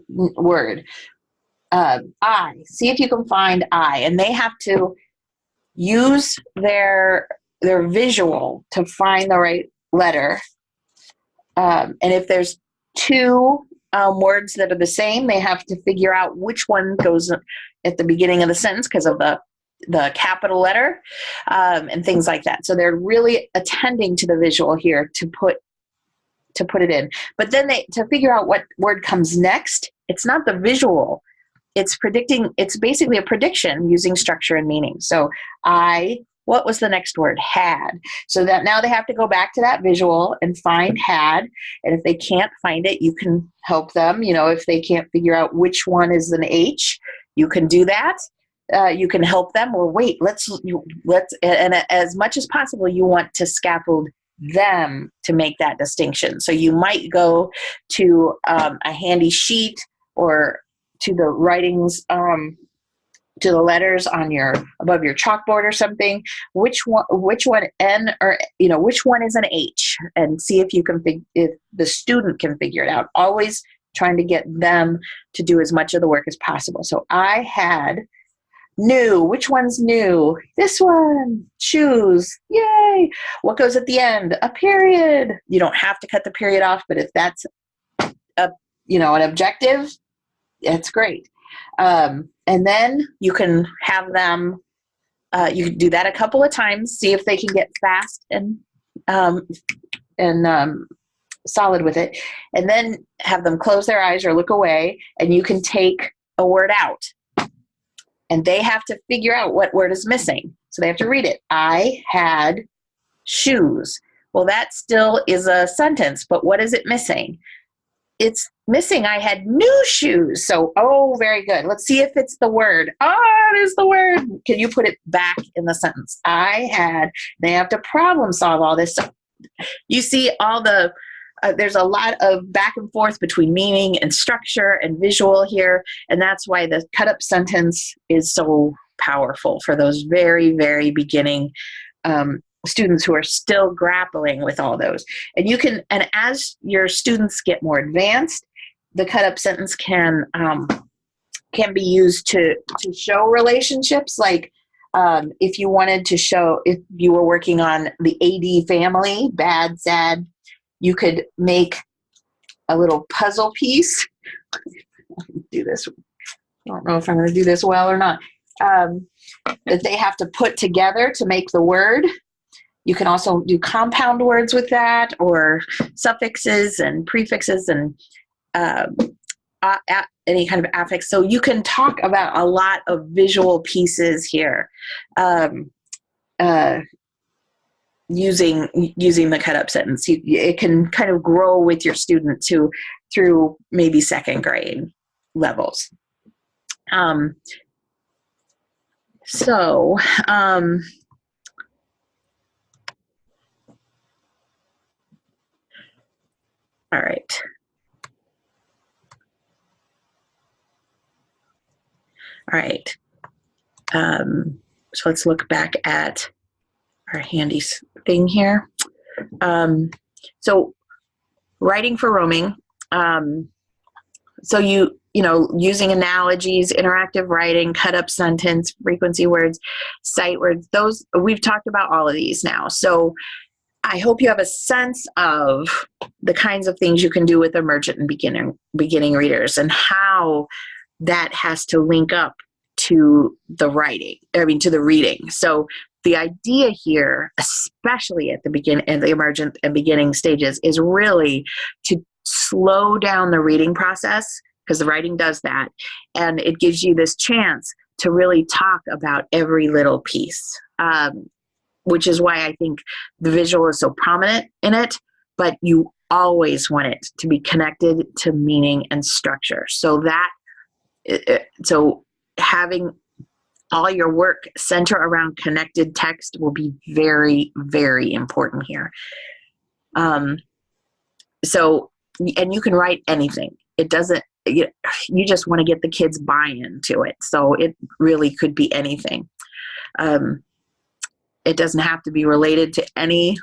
word? I. See if you can find I. And they have to use their visual to find the right letter. And if there's two words that are the same, they have to figure out which one goes at the beginning of the sentence because of the capital letter, and things like that. So they're really attending to the visual here to put it in. But then to figure out what word comes next, it's not the visual. It's basically a prediction using structure and meaning. So what was the next word? Had. So that now they have to go back to that visual and find had. And if they can't find it, you can help them. If they can't figure out which one is an H, you can do that. You can help them. Or wait, and as much as possible, you want to scaffold them to make that distinction. So you might go to a handy sheet or to the writings, to the letters on above your chalkboard or something. Which one N, or which one is an H, and see if if the student can figure it out. Always trying to get them to do as much of the work as possible. So I had new. Which one's new? This one. Shoes. Yay. What goes at the end? A period. You don't have to cut the period off, but if that's an objective, it's great. And then you can have them, you can do that a couple of times, see if they can get fast and solid with it, and then have them close their eyes or look away, and you can take a word out. And they have to figure out what word is missing. So they have to read it. I had shoes. Well, that still is a sentence, but what is it missing? It's missing, I had new shoes. So, very good. Let's see if it's the word. It is the word. Can you put it back in the sentence? I had. They have to problem solve all this. So you see there's a lot of back and forth between meaning and structure and visual here. And that's why the cut up sentence is so powerful for those very, very beginning students who are still grappling with all those. And as your students get more advanced, the cut up sentence can be used to show relationships. Like if you wanted to show, if you were working on the AD family, bad, sad, you could make a little puzzle piece. Do this. I don't know if I'm going to do this well or not. That they have to put together to make the word. You can also do compound words with that, or suffixes and prefixes and any kind of affix. So you can talk about a lot of visual pieces here, using the cut up sentence. It can kind of grow with your student through maybe second grade levels. All right. All right. So let's look back at our handy thing here. So writing for roaming. So you know, using analogies, interactive writing, cut up sentence, frequency words, sight words, those, we've talked about all of these now. So I hope you have a sense of the kinds of things you can do with emergent and beginning readers, and how that has to link up to the to the reading. So the idea here, especially at the emergent and beginning stages, is really to slow down the reading process, because the writing does that, and it gives you this chance to really talk about every little piece, which is why I think the visual is so prominent in it, but you always want it to be connected to meaning and structure. So having all your work center around connected text will be very, very important here. And you can write anything. It doesn't, you just want to get the kids buy-in to it. So it really could be anything. It doesn't have to be related to any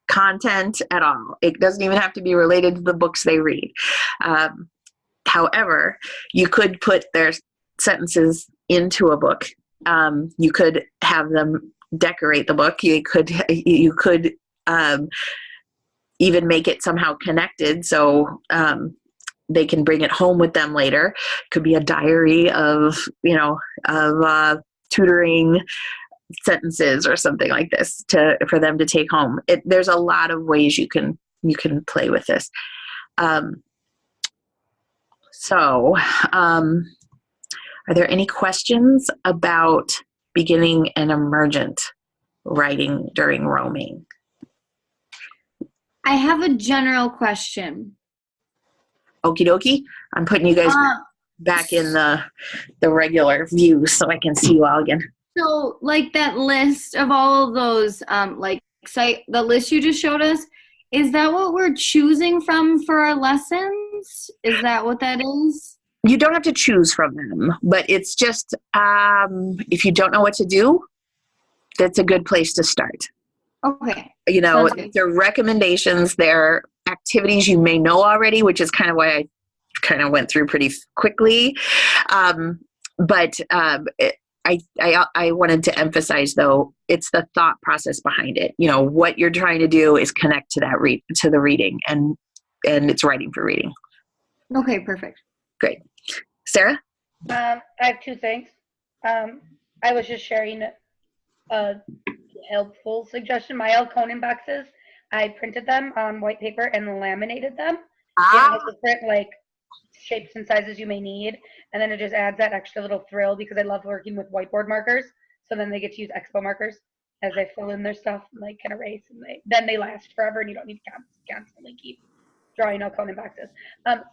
content at all. It doesn't even have to be related to the books they read. However, you could put their sentences into a book. You could have them decorate the book. You could even make it somehow connected, so they can bring it home with them later. It could be a diary of tutoring sentences or something like this for them to take home. There's a lot of ways you can play with this. Are there any questions about beginning and emergent writing during roaming? I have a general question. Okie dokie. I'm putting you guys back in the regular view so I can see you all again. So, like that list of all of those, the list you just showed us, is that what we're choosing from for our lessons? Is that what that is? You don't have to choose from them, but it's just, if you don't know what to do, that's a good place to start. Okay. They're recommendations, they're activities you may know already, which is kind of why I kind of went through pretty quickly. I wanted to emphasize, though, it's the thought process behind it. What you're trying to do is connect to that to the reading, and it's writing for reading. Okay, perfect. Great. Sarah? I have two things. I was just sharing a helpful suggestion. My L. Conan boxes, I printed them on white paper and laminated them in different shapes and sizes you may need, and then it just adds that extra little thrill, because I love working with whiteboard markers. So then they get to use Expo markers as they fill in their stuff and they can erase, and then they last forever, and you don't need to constantly keep drawing L. Conan boxes.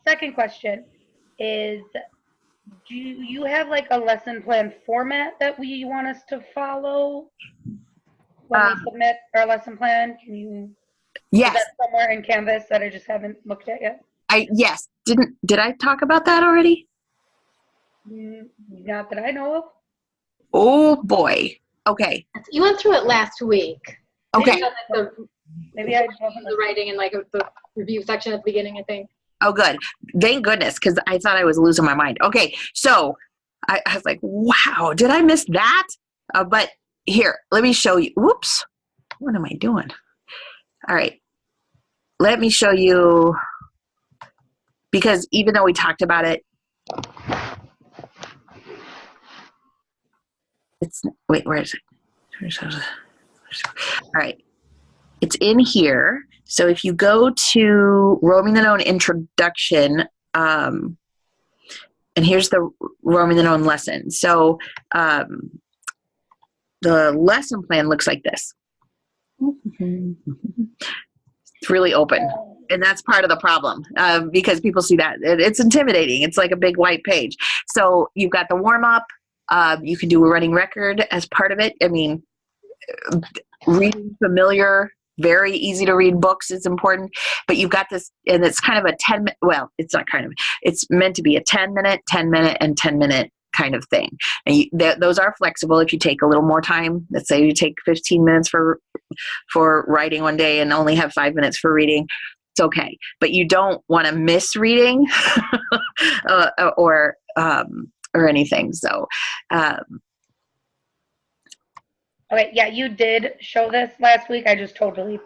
Second question is, do you have a lesson plan format that you want us to follow when we submit our lesson plan? Can you? Yes. Is that somewhere in Canvas that I just haven't looked at yet? Yes. Did I talk about that already? Not that I know of. Oh boy. Okay. You went through it last week. Okay. Maybe I wasn't the writing in the review section at the beginning, I think. Oh, good. Thank goodness, because I thought I was losing my mind. Okay, so I was like, wow, did I miss that? But here, let me show you. Whoops. What am I doing? All right. let me show you, because even though we talked about it, wait, where is it? All right. It's in here. So if you go to Roaming the Known Introduction, and here's the Roaming the Known lesson. So the lesson plan looks like this. It's really open. And that's part of the problem, because people see that. It's intimidating. It's like a big white page. So you've got the warm-up. You can do a running record as part of it. I mean, reading familiar, very easy to read books is important. But you've got this, and it's kind of a 10-minute, well, it's not kind of, it's meant to be a 10-minute, 10-minute, and 10-minute kind of thing. And those are flexible if you take a little more time. Let's say you take 15 minutes for writing one day and only have 5 minutes for reading. It's okay. But you don't want to miss reading or anything. So, Okay, yeah, you did show this last week. I just totally.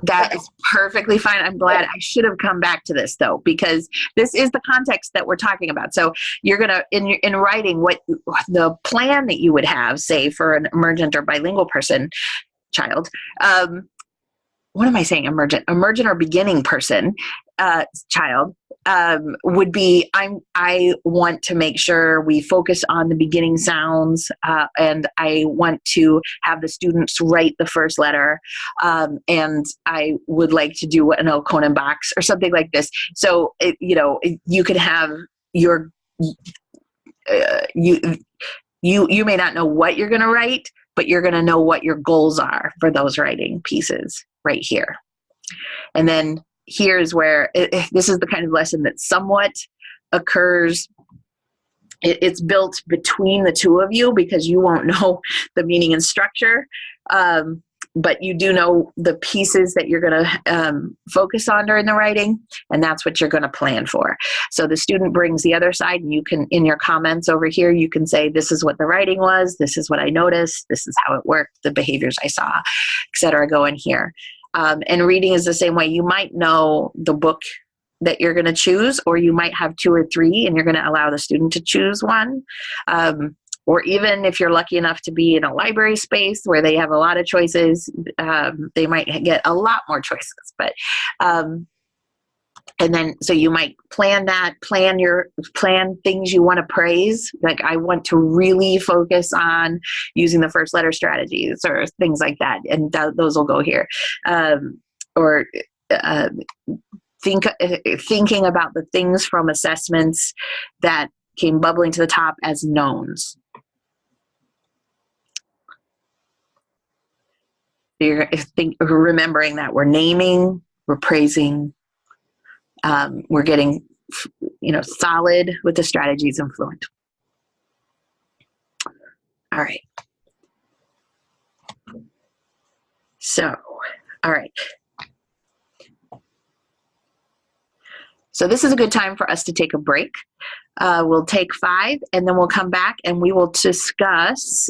that is perfectly fine. I'm glad. I should have come back to this though, because this is the context that we're talking about. So you're gonna in writing what the plan that you would have, say for an emergent or bilingual child. What am I saying? Emergent or beginning person, child, would be, I want to make sure we focus on the beginning sounds, and I want to have the students write the first letter, and I would like to do an Elkonin box or something like this. So, you could have your, you may not know what you're going to write, but you're going to know what your goals are for those writing pieces right here. And then here's where this is the kind of lesson that somewhat occurs. It's built between the two of you because you won't know the meaning and structure, but you do know the pieces that you're going to focus on during the writing, and that's what you're going to plan for. So the student brings the other side, and you can, in your comments over here, you can say, this is what the writing was, this is what I noticed, this is how it worked, the behaviors I saw, etc. go in here. And reading is the same way. You might know the book that you're going to choose, or you might have 2 or 3 and you're going to allow the student to choose one. Or even if you're lucky enough to be in a library space where they have a lot of choices, they might get a lot more choices. But and then, so you might plan things you want to praise. Like, I want to really focus on using the first letter strategies or things like that. And those will go here. Or thinking about the things from assessments that came bubbling to the top as knowns. You're remembering that we're naming, we're praising, we're getting, solid with the strategies and fluent. All right. So, all right. So this is a good time for us to take a break. We'll take 5, and then we'll come back and we will discuss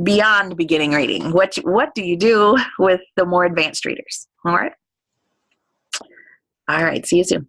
beyond beginning reading. What do you do with the more advanced readers? All right. All right. See you soon.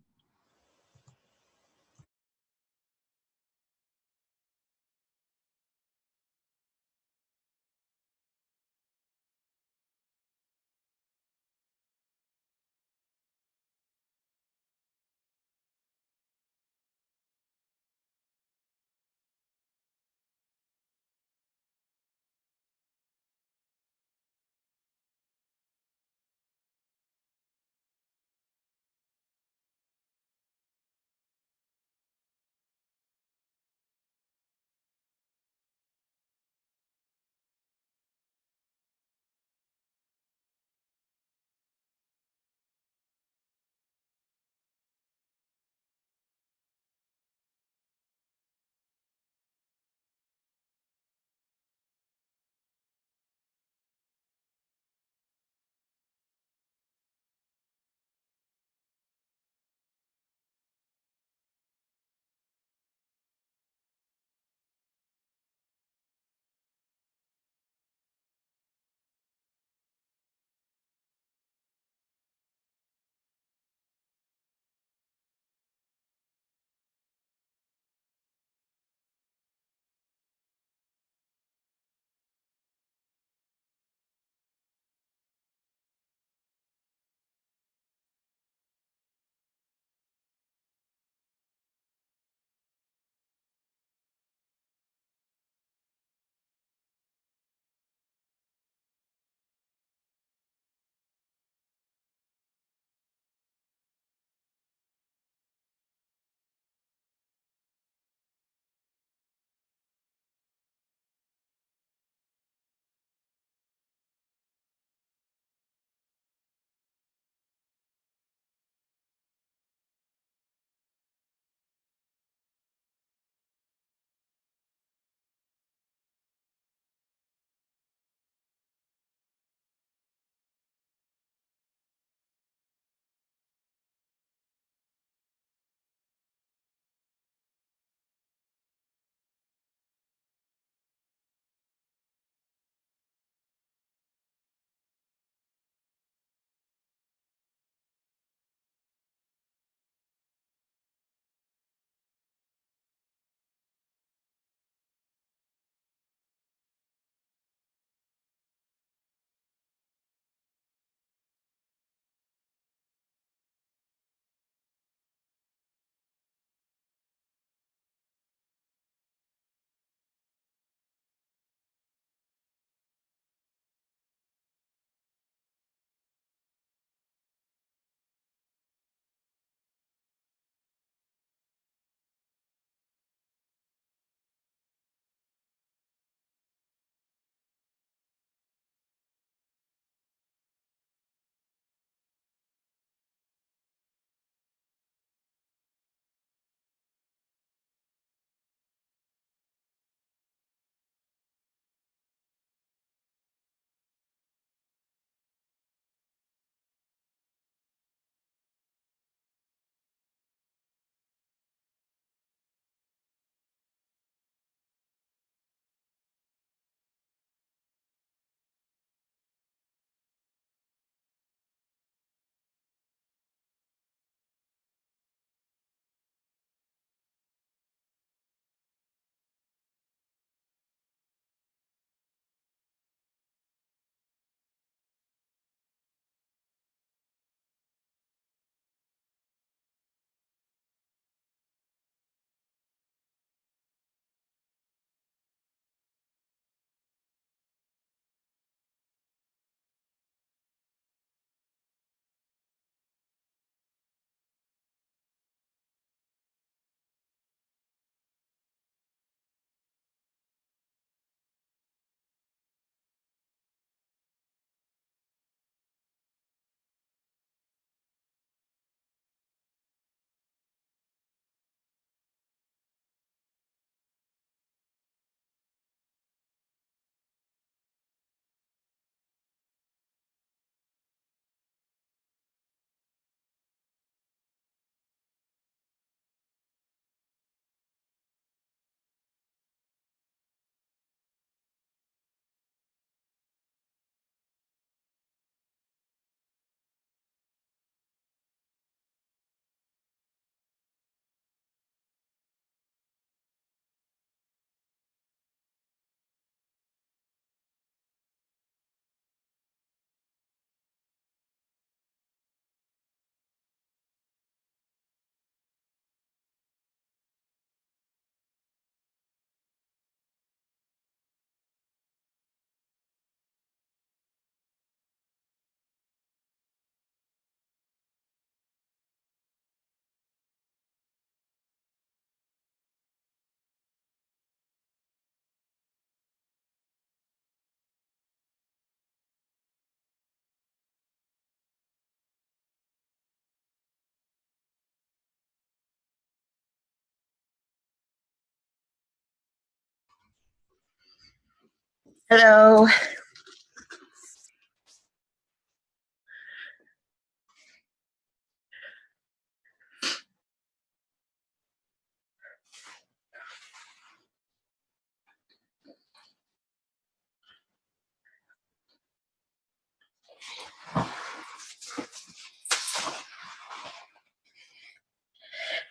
Hello.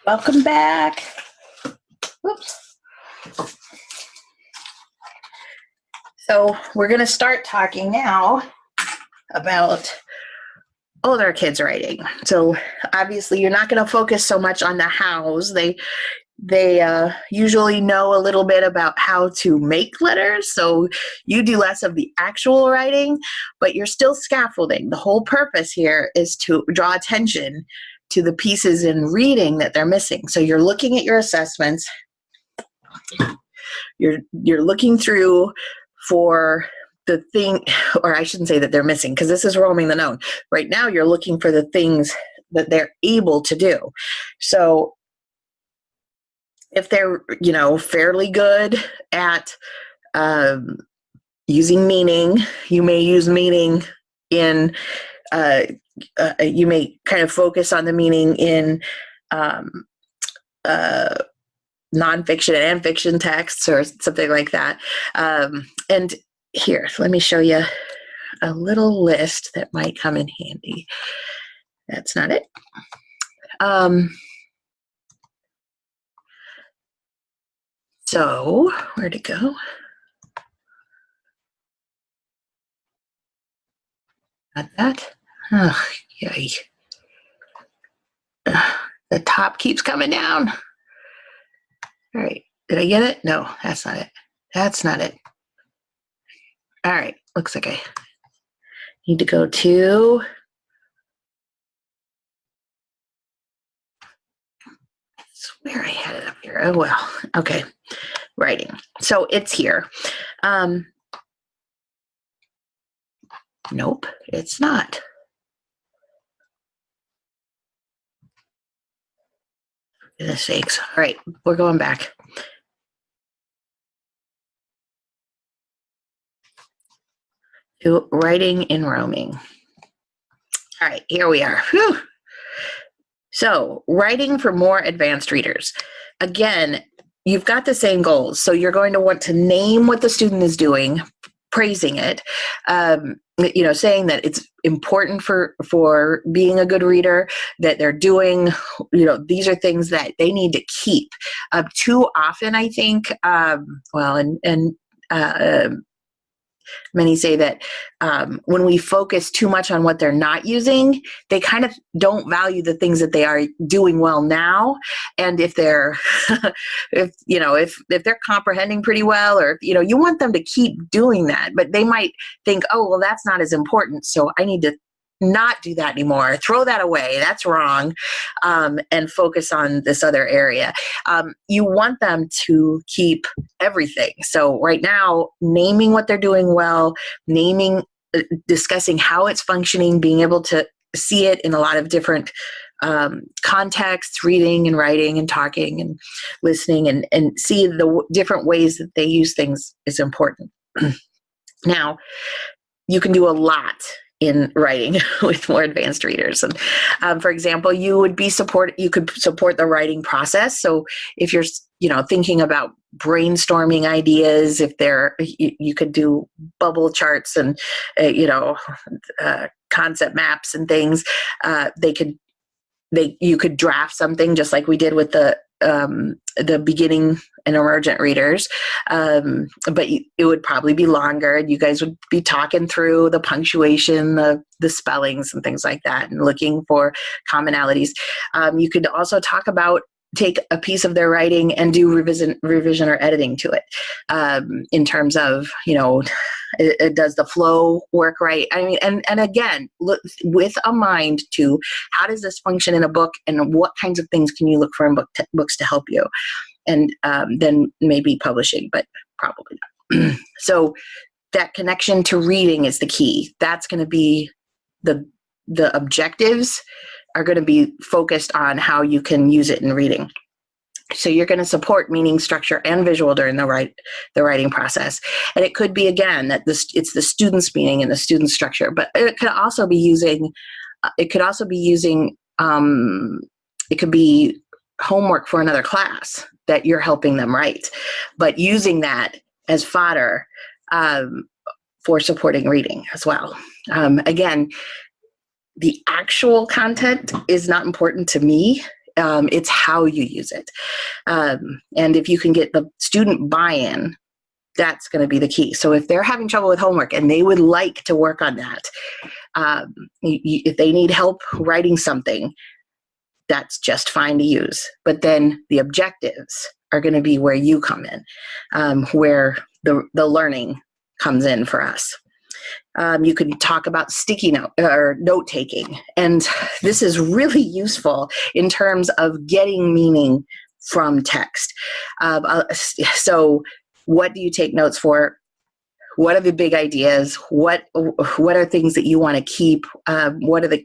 Welcome back. Whoops. So we're going to start talking now about older kids writing. So obviously you're not going to focus so much on the hows. They usually know a little bit about how to make letters, so you do less of the actual writing, but you're still scaffolding. The whole purpose here is to draw attention to the pieces in reading that they're missing. So you're looking at your assessments, you're looking through for the thing, or I shouldn't say that they're missing, because this is roaming the known. Right now you're looking for the things that they're able to do. So if they're, fairly good at using meaning, you may use meaning in, you may kind of focus on the meaning in nonfiction and fiction texts or something like that. And here, let me show you a little list that might come in handy. That's not it. So, where'd it go? Not that? Oh, yay. The top keeps coming down. All right. Did I get it? No, that's not it. That's not it. All right. Looks like I need to go to I swear I had it up here. Oh, well. Okay. Writing. So it's here. Nope, it's not. For goodness sakes. All right, we're going back. To writing in roaming. All right, here we are. Whew. So, writing for more advanced readers. Again, you've got the same goals. So you're going to want to name what the student is doing, praising it, saying that it's important for being a good reader, that they're doing, these are things that they need to keep. Too often, I think, many say that when we focus too much on what they're not using, they kind of don't value the things that they are doing well now. And if they're, if they're comprehending pretty well, or you want them to keep doing that, but they might think, oh, well, that's not as important, so I need to not do that anymore. Throw that away. That's wrong. And focus on this other area. You want them to keep everything. So right now, naming what they're doing well, discussing how it's functioning, being able to see it in a lot of different contexts, reading and writing and talking and listening, and see the different ways that they use things is important. Now, you can do a lot in writing with more advanced readers. And for example, you could support the writing process. So if you're, thinking about brainstorming ideas, you could do bubble charts and, concept maps and things. You could draft something just like we did with the beginning and emergent readers, but it would probably be longer. You guys would be talking through the punctuation, the spellings and things like that, and looking for commonalities. You could also take a piece of their writing and do revision or editing to it, in terms of, does the flow work right? I mean, and again, look with a mind to how does this function in a book, and what kinds of things can you look for in books to help you, and then maybe publishing, but probably not. So that connection to reading is the key. That's going to be the objectives are going to be focused on how you can use it in reading. So you're going to support meaning, structure, and visual during the writing process. And it could be, again, that it's the student's meaning and the student's structure, but it could also be using, it could be homework for another class that you're helping them write, but using that as fodder for supporting reading as well. Again, the actual content is not important to me. It's how you use it. And if you can get the student buy-in, that's going to be the key. So if they're having trouble with homework and they would like to work on that, if they need help writing something, that's just fine to use. But then the objectives are going to be where you come in, where the learning comes in for us. You could talk about sticky note or note taking. And this is really useful in terms of getting meaning from text. So what do you take notes for? What are the big ideas? What are things that you want to keep? What are the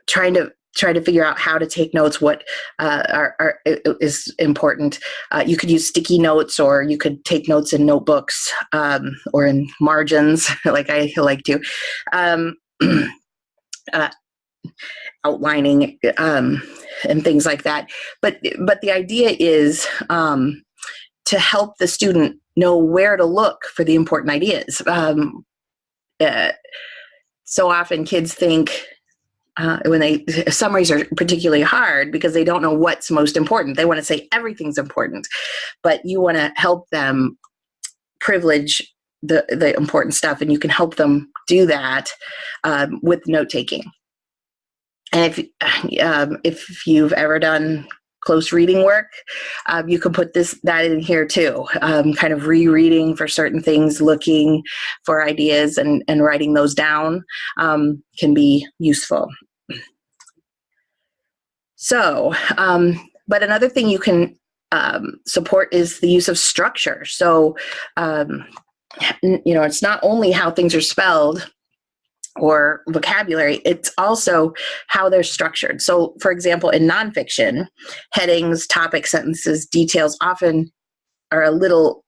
trying to figure out how to take notes, what is important. You could use sticky notes, or you could take notes in notebooks or in margins, like I like to. Outlining and things like that. But the idea is to help the student know where to look for the important ideas. So often kids think, summaries are particularly hard because they don't know what's most important. They want to say everything's important, but you want to help them privilege the important stuff, and you can help them do that with note taking. And if you've ever done close reading work, you can put that in here too. Kind of rereading for certain things, looking for ideas and writing those down can be useful. So, but another thing you can support is the use of structure. So, it's not only how things are spelled or vocabulary, it's also how they're structured. So, for example, in nonfiction, headings, topic, sentences, details often are a little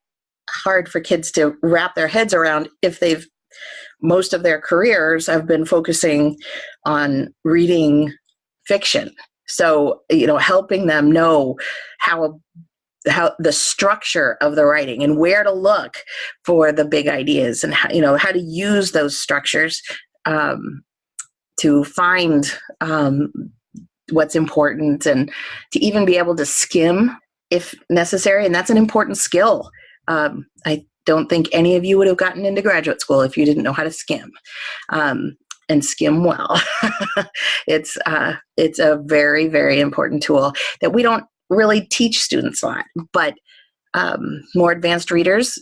hard for kids to wrap their heads around if most of their careers have been focusing on reading fiction. So, helping them know how the structure of the writing and where to look for the big ideas, and how to use those structures to find what's important, and to even be able to skim if necessary. And that's an important skill. I don't think any of you would have gotten into graduate school if you didn't know how to skim, and skim well. It's a very, very important tool that we don't really teach students a lot, but more advanced readers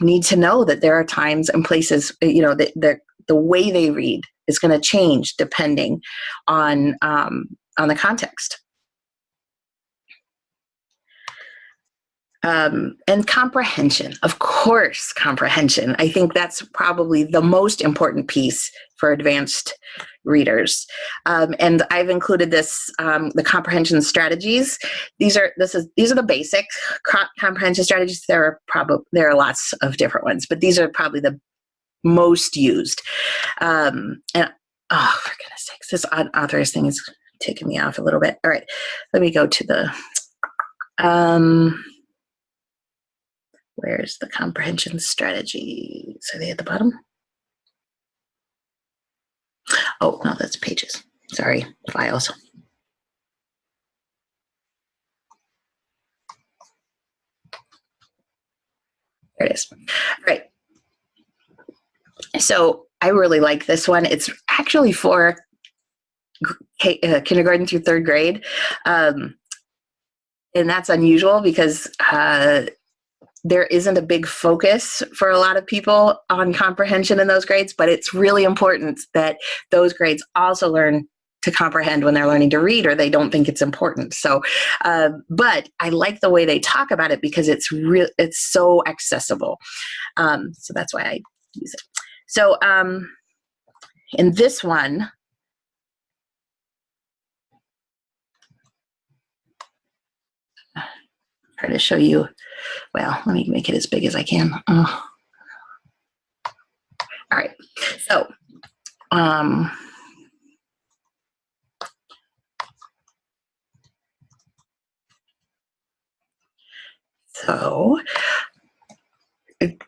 need to know that there are times and places, the way they read is going to change depending on the context. And comprehension, of course, comprehension. I think that's probably the most important piece for advanced readers. And I've included this, the comprehension strategies. These are the basic comprehension strategies. There are lots of different ones, but these are probably the most used. And oh, for goodness sakes, this authors thing is taking me off a little bit. All right, let me go to the, where's the comprehension strategies? Are they at the bottom? Oh, no, that's pages. Sorry, files. There it is. All right. So I really like this one. It's actually for kindergarten through third grade. And that's unusual because there isn't a big focus for a lot of people on comprehension in those grades, but it's really important that those grades also learn to comprehend when they're learning to read, or they don't think it's important. So, but I like the way they talk about it because it's so accessible. So that's why I use it. So in this one, try to show you. Well, let me make it as big as I can. All right. So,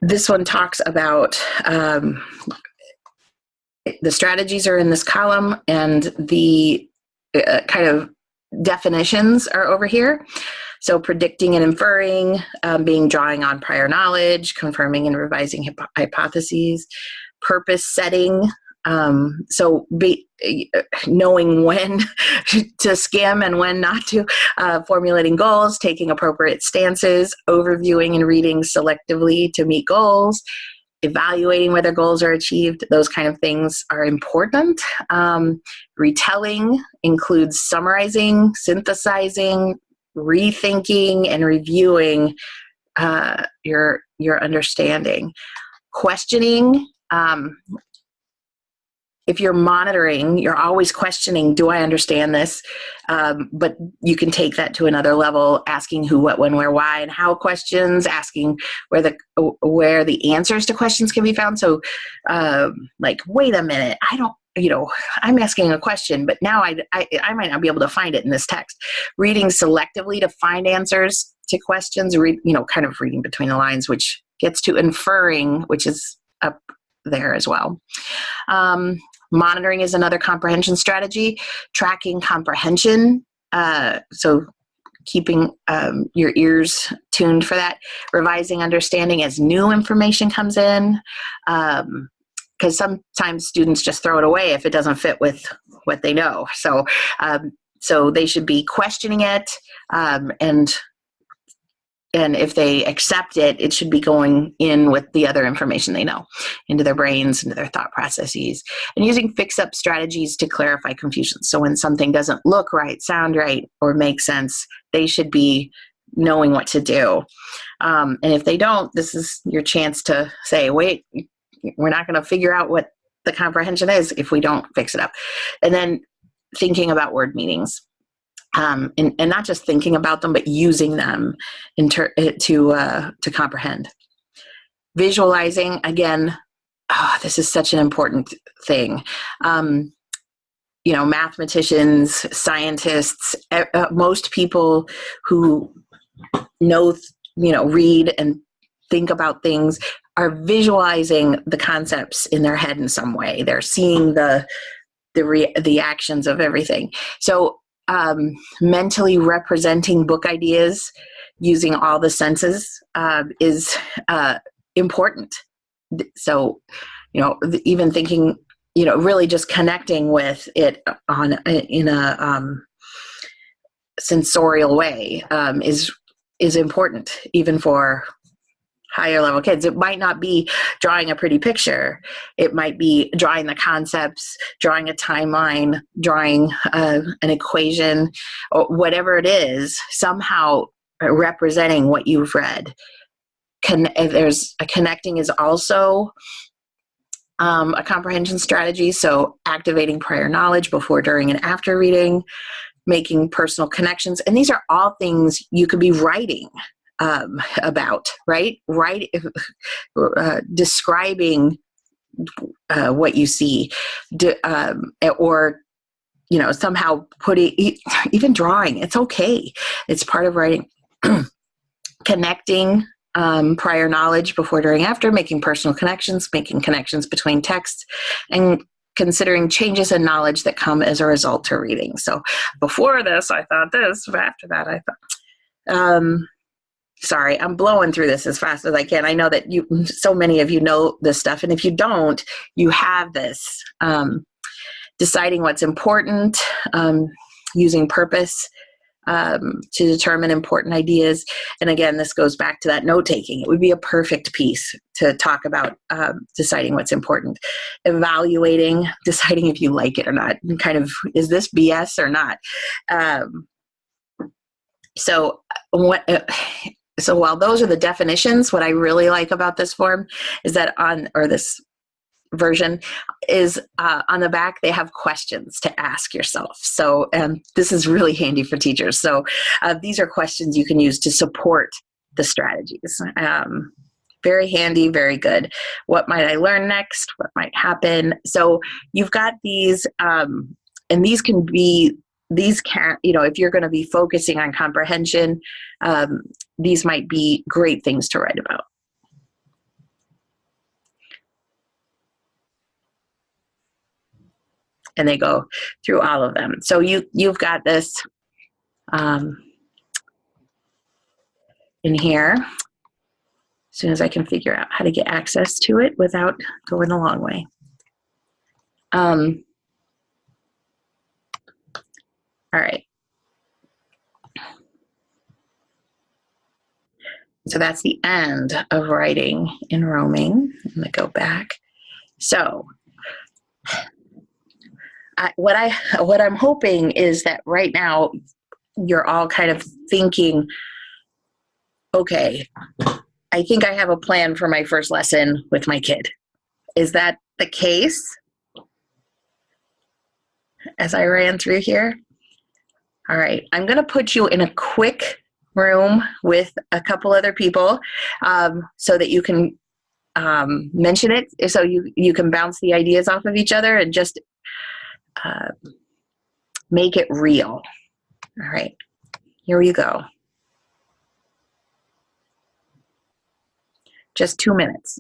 this one talks about the strategies are in this column, and the kind of definitions are over here. So predicting and inferring, being drawing on prior knowledge, confirming and revising hypotheses, purpose setting. So knowing when to skim and when not to, formulating goals, taking appropriate stances, overviewing and reading selectively to meet goals, evaluating whether goals are achieved. Those kind of things are important. Retelling includes summarizing, synthesizing, rethinking, and reviewing your understanding. Questioning. If you're monitoring, you're always questioning, do I understand this? But you can take that to another level, asking who, what, when, where, why, and how questions, asking where the answers to questions can be found. So like, wait a minute, I'm asking a question, but now I might not be able to find it in this text. Reading selectively to find answers to questions, kind of reading between the lines, which gets to inferring, which is up there as well. Monitoring is another comprehension strategy. Tracking comprehension, so keeping your ears tuned for that. Revising understanding as new information comes in, because sometimes students just throw it away if it doesn't fit with what they know. So they should be questioning it, and if they accept it, it should be going in with the other information they know, into their brains, into their thought processes, and using fix-up strategies to clarify confusion. So when something doesn't look right, sound right, or make sense, they should be knowing what to do. And if they don't, this is your chance to say, wait, we're not going to figure out what the comprehension is if we don't fix it up. And then thinking about word meanings. And not just thinking about them, but using them to comprehend. Visualizing, again, this is such an important thing. Mathematicians, scientists, most people who read and think about things are visualizing the concepts in their head in some way. They're seeing the actions of everything. So mentally representing book ideas using all in is important. So, even thinking, really just connecting with it in a sensorial way is important, even for higher level kids. It might not be drawing a pretty picture. It might be drawing the concepts, drawing a timeline, drawing an equation, or whatever it is, somehow representing what you've read. Connecting is also a comprehension strategy. So activating prior knowledge before, during, and after reading, making personal connections. And these are all things you could be writing about, right? Describing what you see, or somehow putting, even drawing. It's okay. It's part of writing. Connecting prior knowledge before, during, after, making personal connections, making connections between texts, and considering changes in knowledge that come as a result to reading. So before this, I thought this, but after that, I thought, sorry, I'm blowing through this as fast as I can. I know that so many of you know this stuff, and if you don't, you have this. Deciding what's important, using purpose to determine important ideas. And again, this goes back to that note-taking. It would be a perfect piece to talk about deciding what's important. Evaluating, deciding if you like it or not. Kind of, is this BS or not? So while those are the definitions, what I really like about this form is that this version is on the back, they have questions to ask yourself. So this is really handy for teachers. So these are questions you can use to support the strategies. Very handy, very good. What might I learn next? What might happen? So you've got these, and these can, if you're going to be focusing on comprehension, these might be great things to write about. And they go through all of them. So you've got this in here. As soon as I can figure out how to get access to it without going the long way. All right. So that's the end of writing in roaming. I'm going to go back. So what I'm hoping is that right now you're all kind of thinking, okay, I think I have a plan for my first lesson with my kid. Is that the case? As I ran through here. All right, I'm going to put you in a quick room with a couple other people so that you can mention it, so you can bounce the ideas off of each other and just make it real. All right, here we go. Just 2 minutes.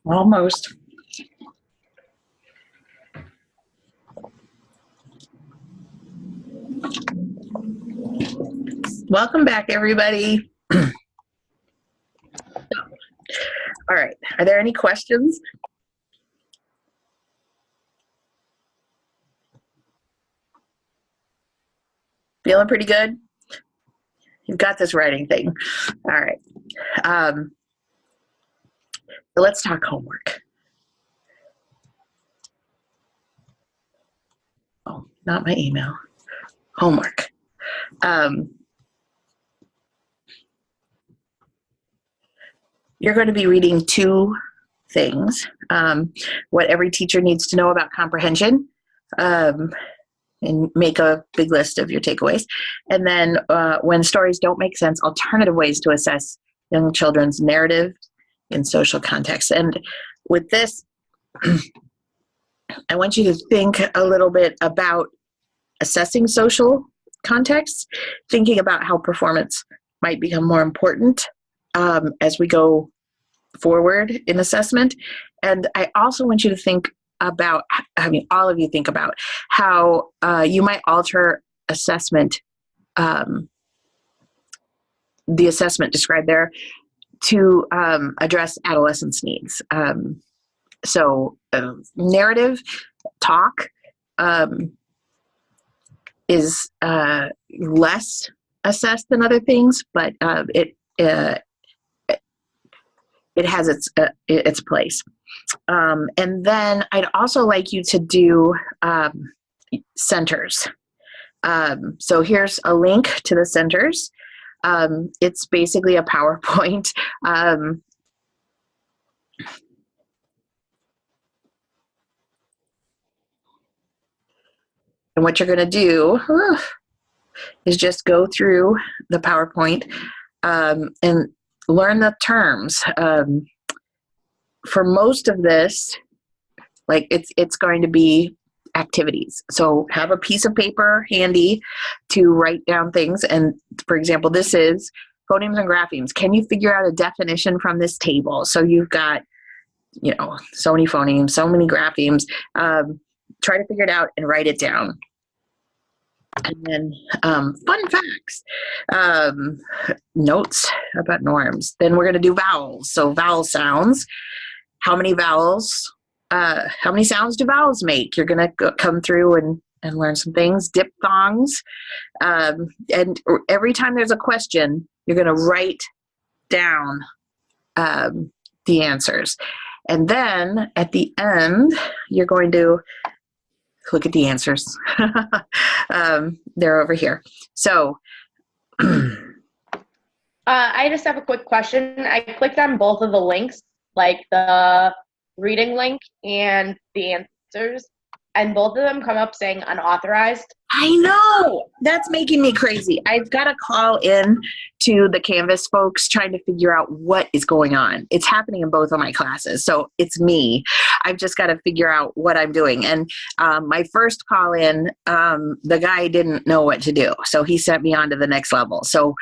Almost. Welcome back, everybody. All right. Are there any questions? Feeling pretty good? You've got this writing thing. All right. So let's talk homework. Oh, not my email. Homework. You're going to be reading two things. What every teacher needs to know about comprehension, and make a big list of your takeaways. And then when stories don't make sense, alternative ways to assess young children's narrative in social context. And with this, I want you to think a little bit about assessing social context, thinking about how performance might become more important as we go forward in assessment. And I also want you to think about, all of you think about how you might alter assessment, the assessment described there, to address adolescents' needs. So narrative talk is less assessed than other things, but it has its place. And then I'd also like you to do centers. So here's a link to the centers. It's basically a PowerPoint. And what you're going to do is just go through the PowerPoint and learn the terms. For most of this, like it's going to be activities. So have a piece of paper handy to write down things. And for example, this is phonemes and graphemes. Can you figure out a definition from this table? So you've got, so many phonemes, so many graphemes. Try to figure it out and write it down. And then fun facts, notes about norms. Then we're going to do vowels. So vowel sounds. How many vowels? How many sounds do vowels make? You're going to come through and learn some things. Diphthongs. And every time there's a question, you're going to write down the answers. And then at the end, you're going to look at the answers. They're over here. So I just have a quick question. I clicked on both of the links, like the reading link and the answers, and both of them come up saying unauthorized. I know. That's making me crazy. I've got to call in to the Canvas folks trying to figure out what is going on. It's happening in both of my classes. So it's me. I've just got to figure out what I'm doing. And my first call in, the guy didn't know what to do. So he sent me on to the next level. So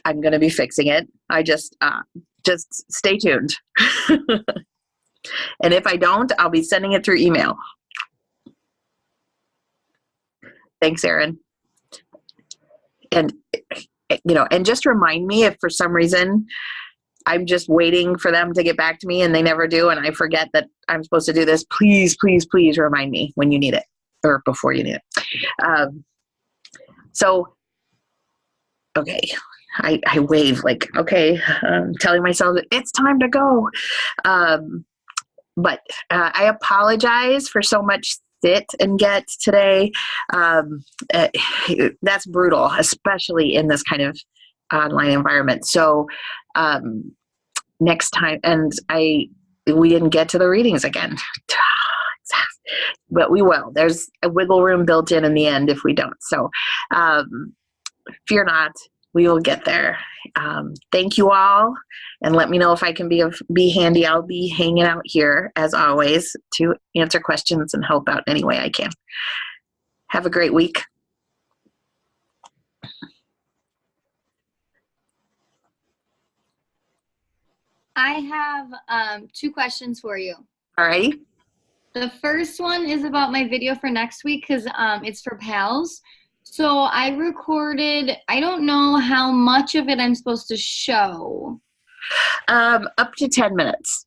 I'm going to be fixing it. I just stay tuned. And if I don't, I'll be sending it through email. Thanks, Erin. And, and just remind me if for some reason I'm just waiting for them to get back to me and they never do and I forget that I'm supposed to do this, please, please, please remind me when you need it or before you need it. Okay. I wave like, okay, telling myself that it's time to go. But I apologize for so much sit and get today. That's brutal, especially in this kind of online environment. So next time, and we didn't get to the readings again. But we will. There's a wiggle room built in the end if we don't. So fear not. We will get there. Thank you all, and let me know if I can be handy. I'll be hanging out here, as always, to answer questions and help out any way I can. Have a great week. I have 2 questions for you. All right. The first one is about my video for next week because it's for PALS. So I recorded, I don't know how much of it I'm supposed to show. Up to 10 minutes.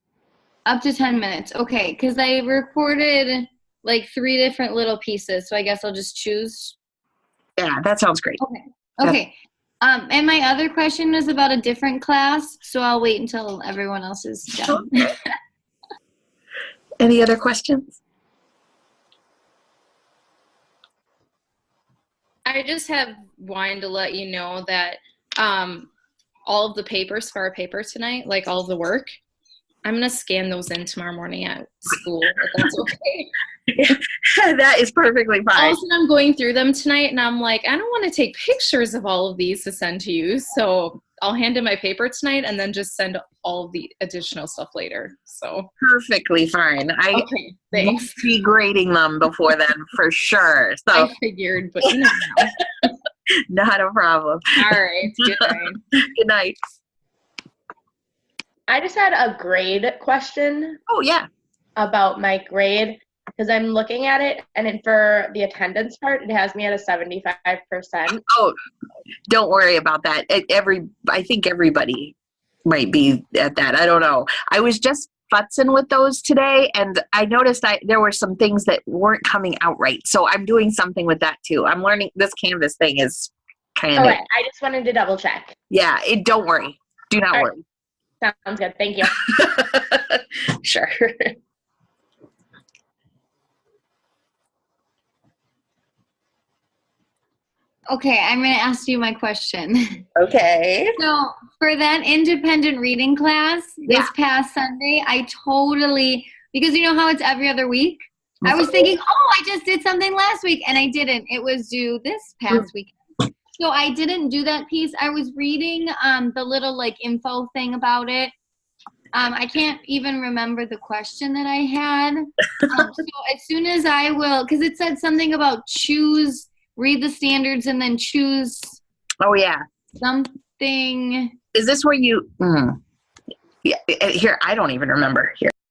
Up to 10 minutes. Okay, because I recorded like 3 different little pieces, so I guess I'll just choose. Yeah, that sounds great. Okay. And my other question was about a different class, so I'll wait until everyone else is done. Any other questions? I just have wanted to let you know that all of the papers for our paper tonight, like all of the work, I'm going to scan those in tomorrow morning at school, if that's okay. That is perfectly fine. All of a sudden I'm going through them tonight, and I'm like, I don't want to take pictures of all of these to send to you, so I'll hand in my paper tonight and then just send all of the additional stuff later. So Perfectly fine. okay, thanks. Won't be grading them before then for sure. So I figured, but you never know. not a problem. All right, good night. Good night. I just had a grade question Oh, yeah. about my grade because I'm looking at it, and then for the attendance part, it has me at a 75%. Oh, don't worry about that. I think everybody might be at that. I don't know. I was just futzing with those today, and I noticed there were some things that weren't coming out right. So I'm doing something with that too. I'm learning. This Canvas thing is kind of. Okay, I just wanted to double check. Yeah. Don't worry. Do not worry. Sounds good. Thank you. Sure. Okay, I'm going to ask you my question. Okay. So for that independent reading class this past Sunday, I totally, because you know how it's every other week? I was thinking, oh, I just did something last week, and I didn't. It was due this past week. So I didn't do that piece. I was reading the little like info thing about it. I can't even remember the question that I had. So as soon as I will, because it said something about read the standards and then choose. Oh, yeah. Something. Is this where you? Yeah. Here, I don't even remember. Here.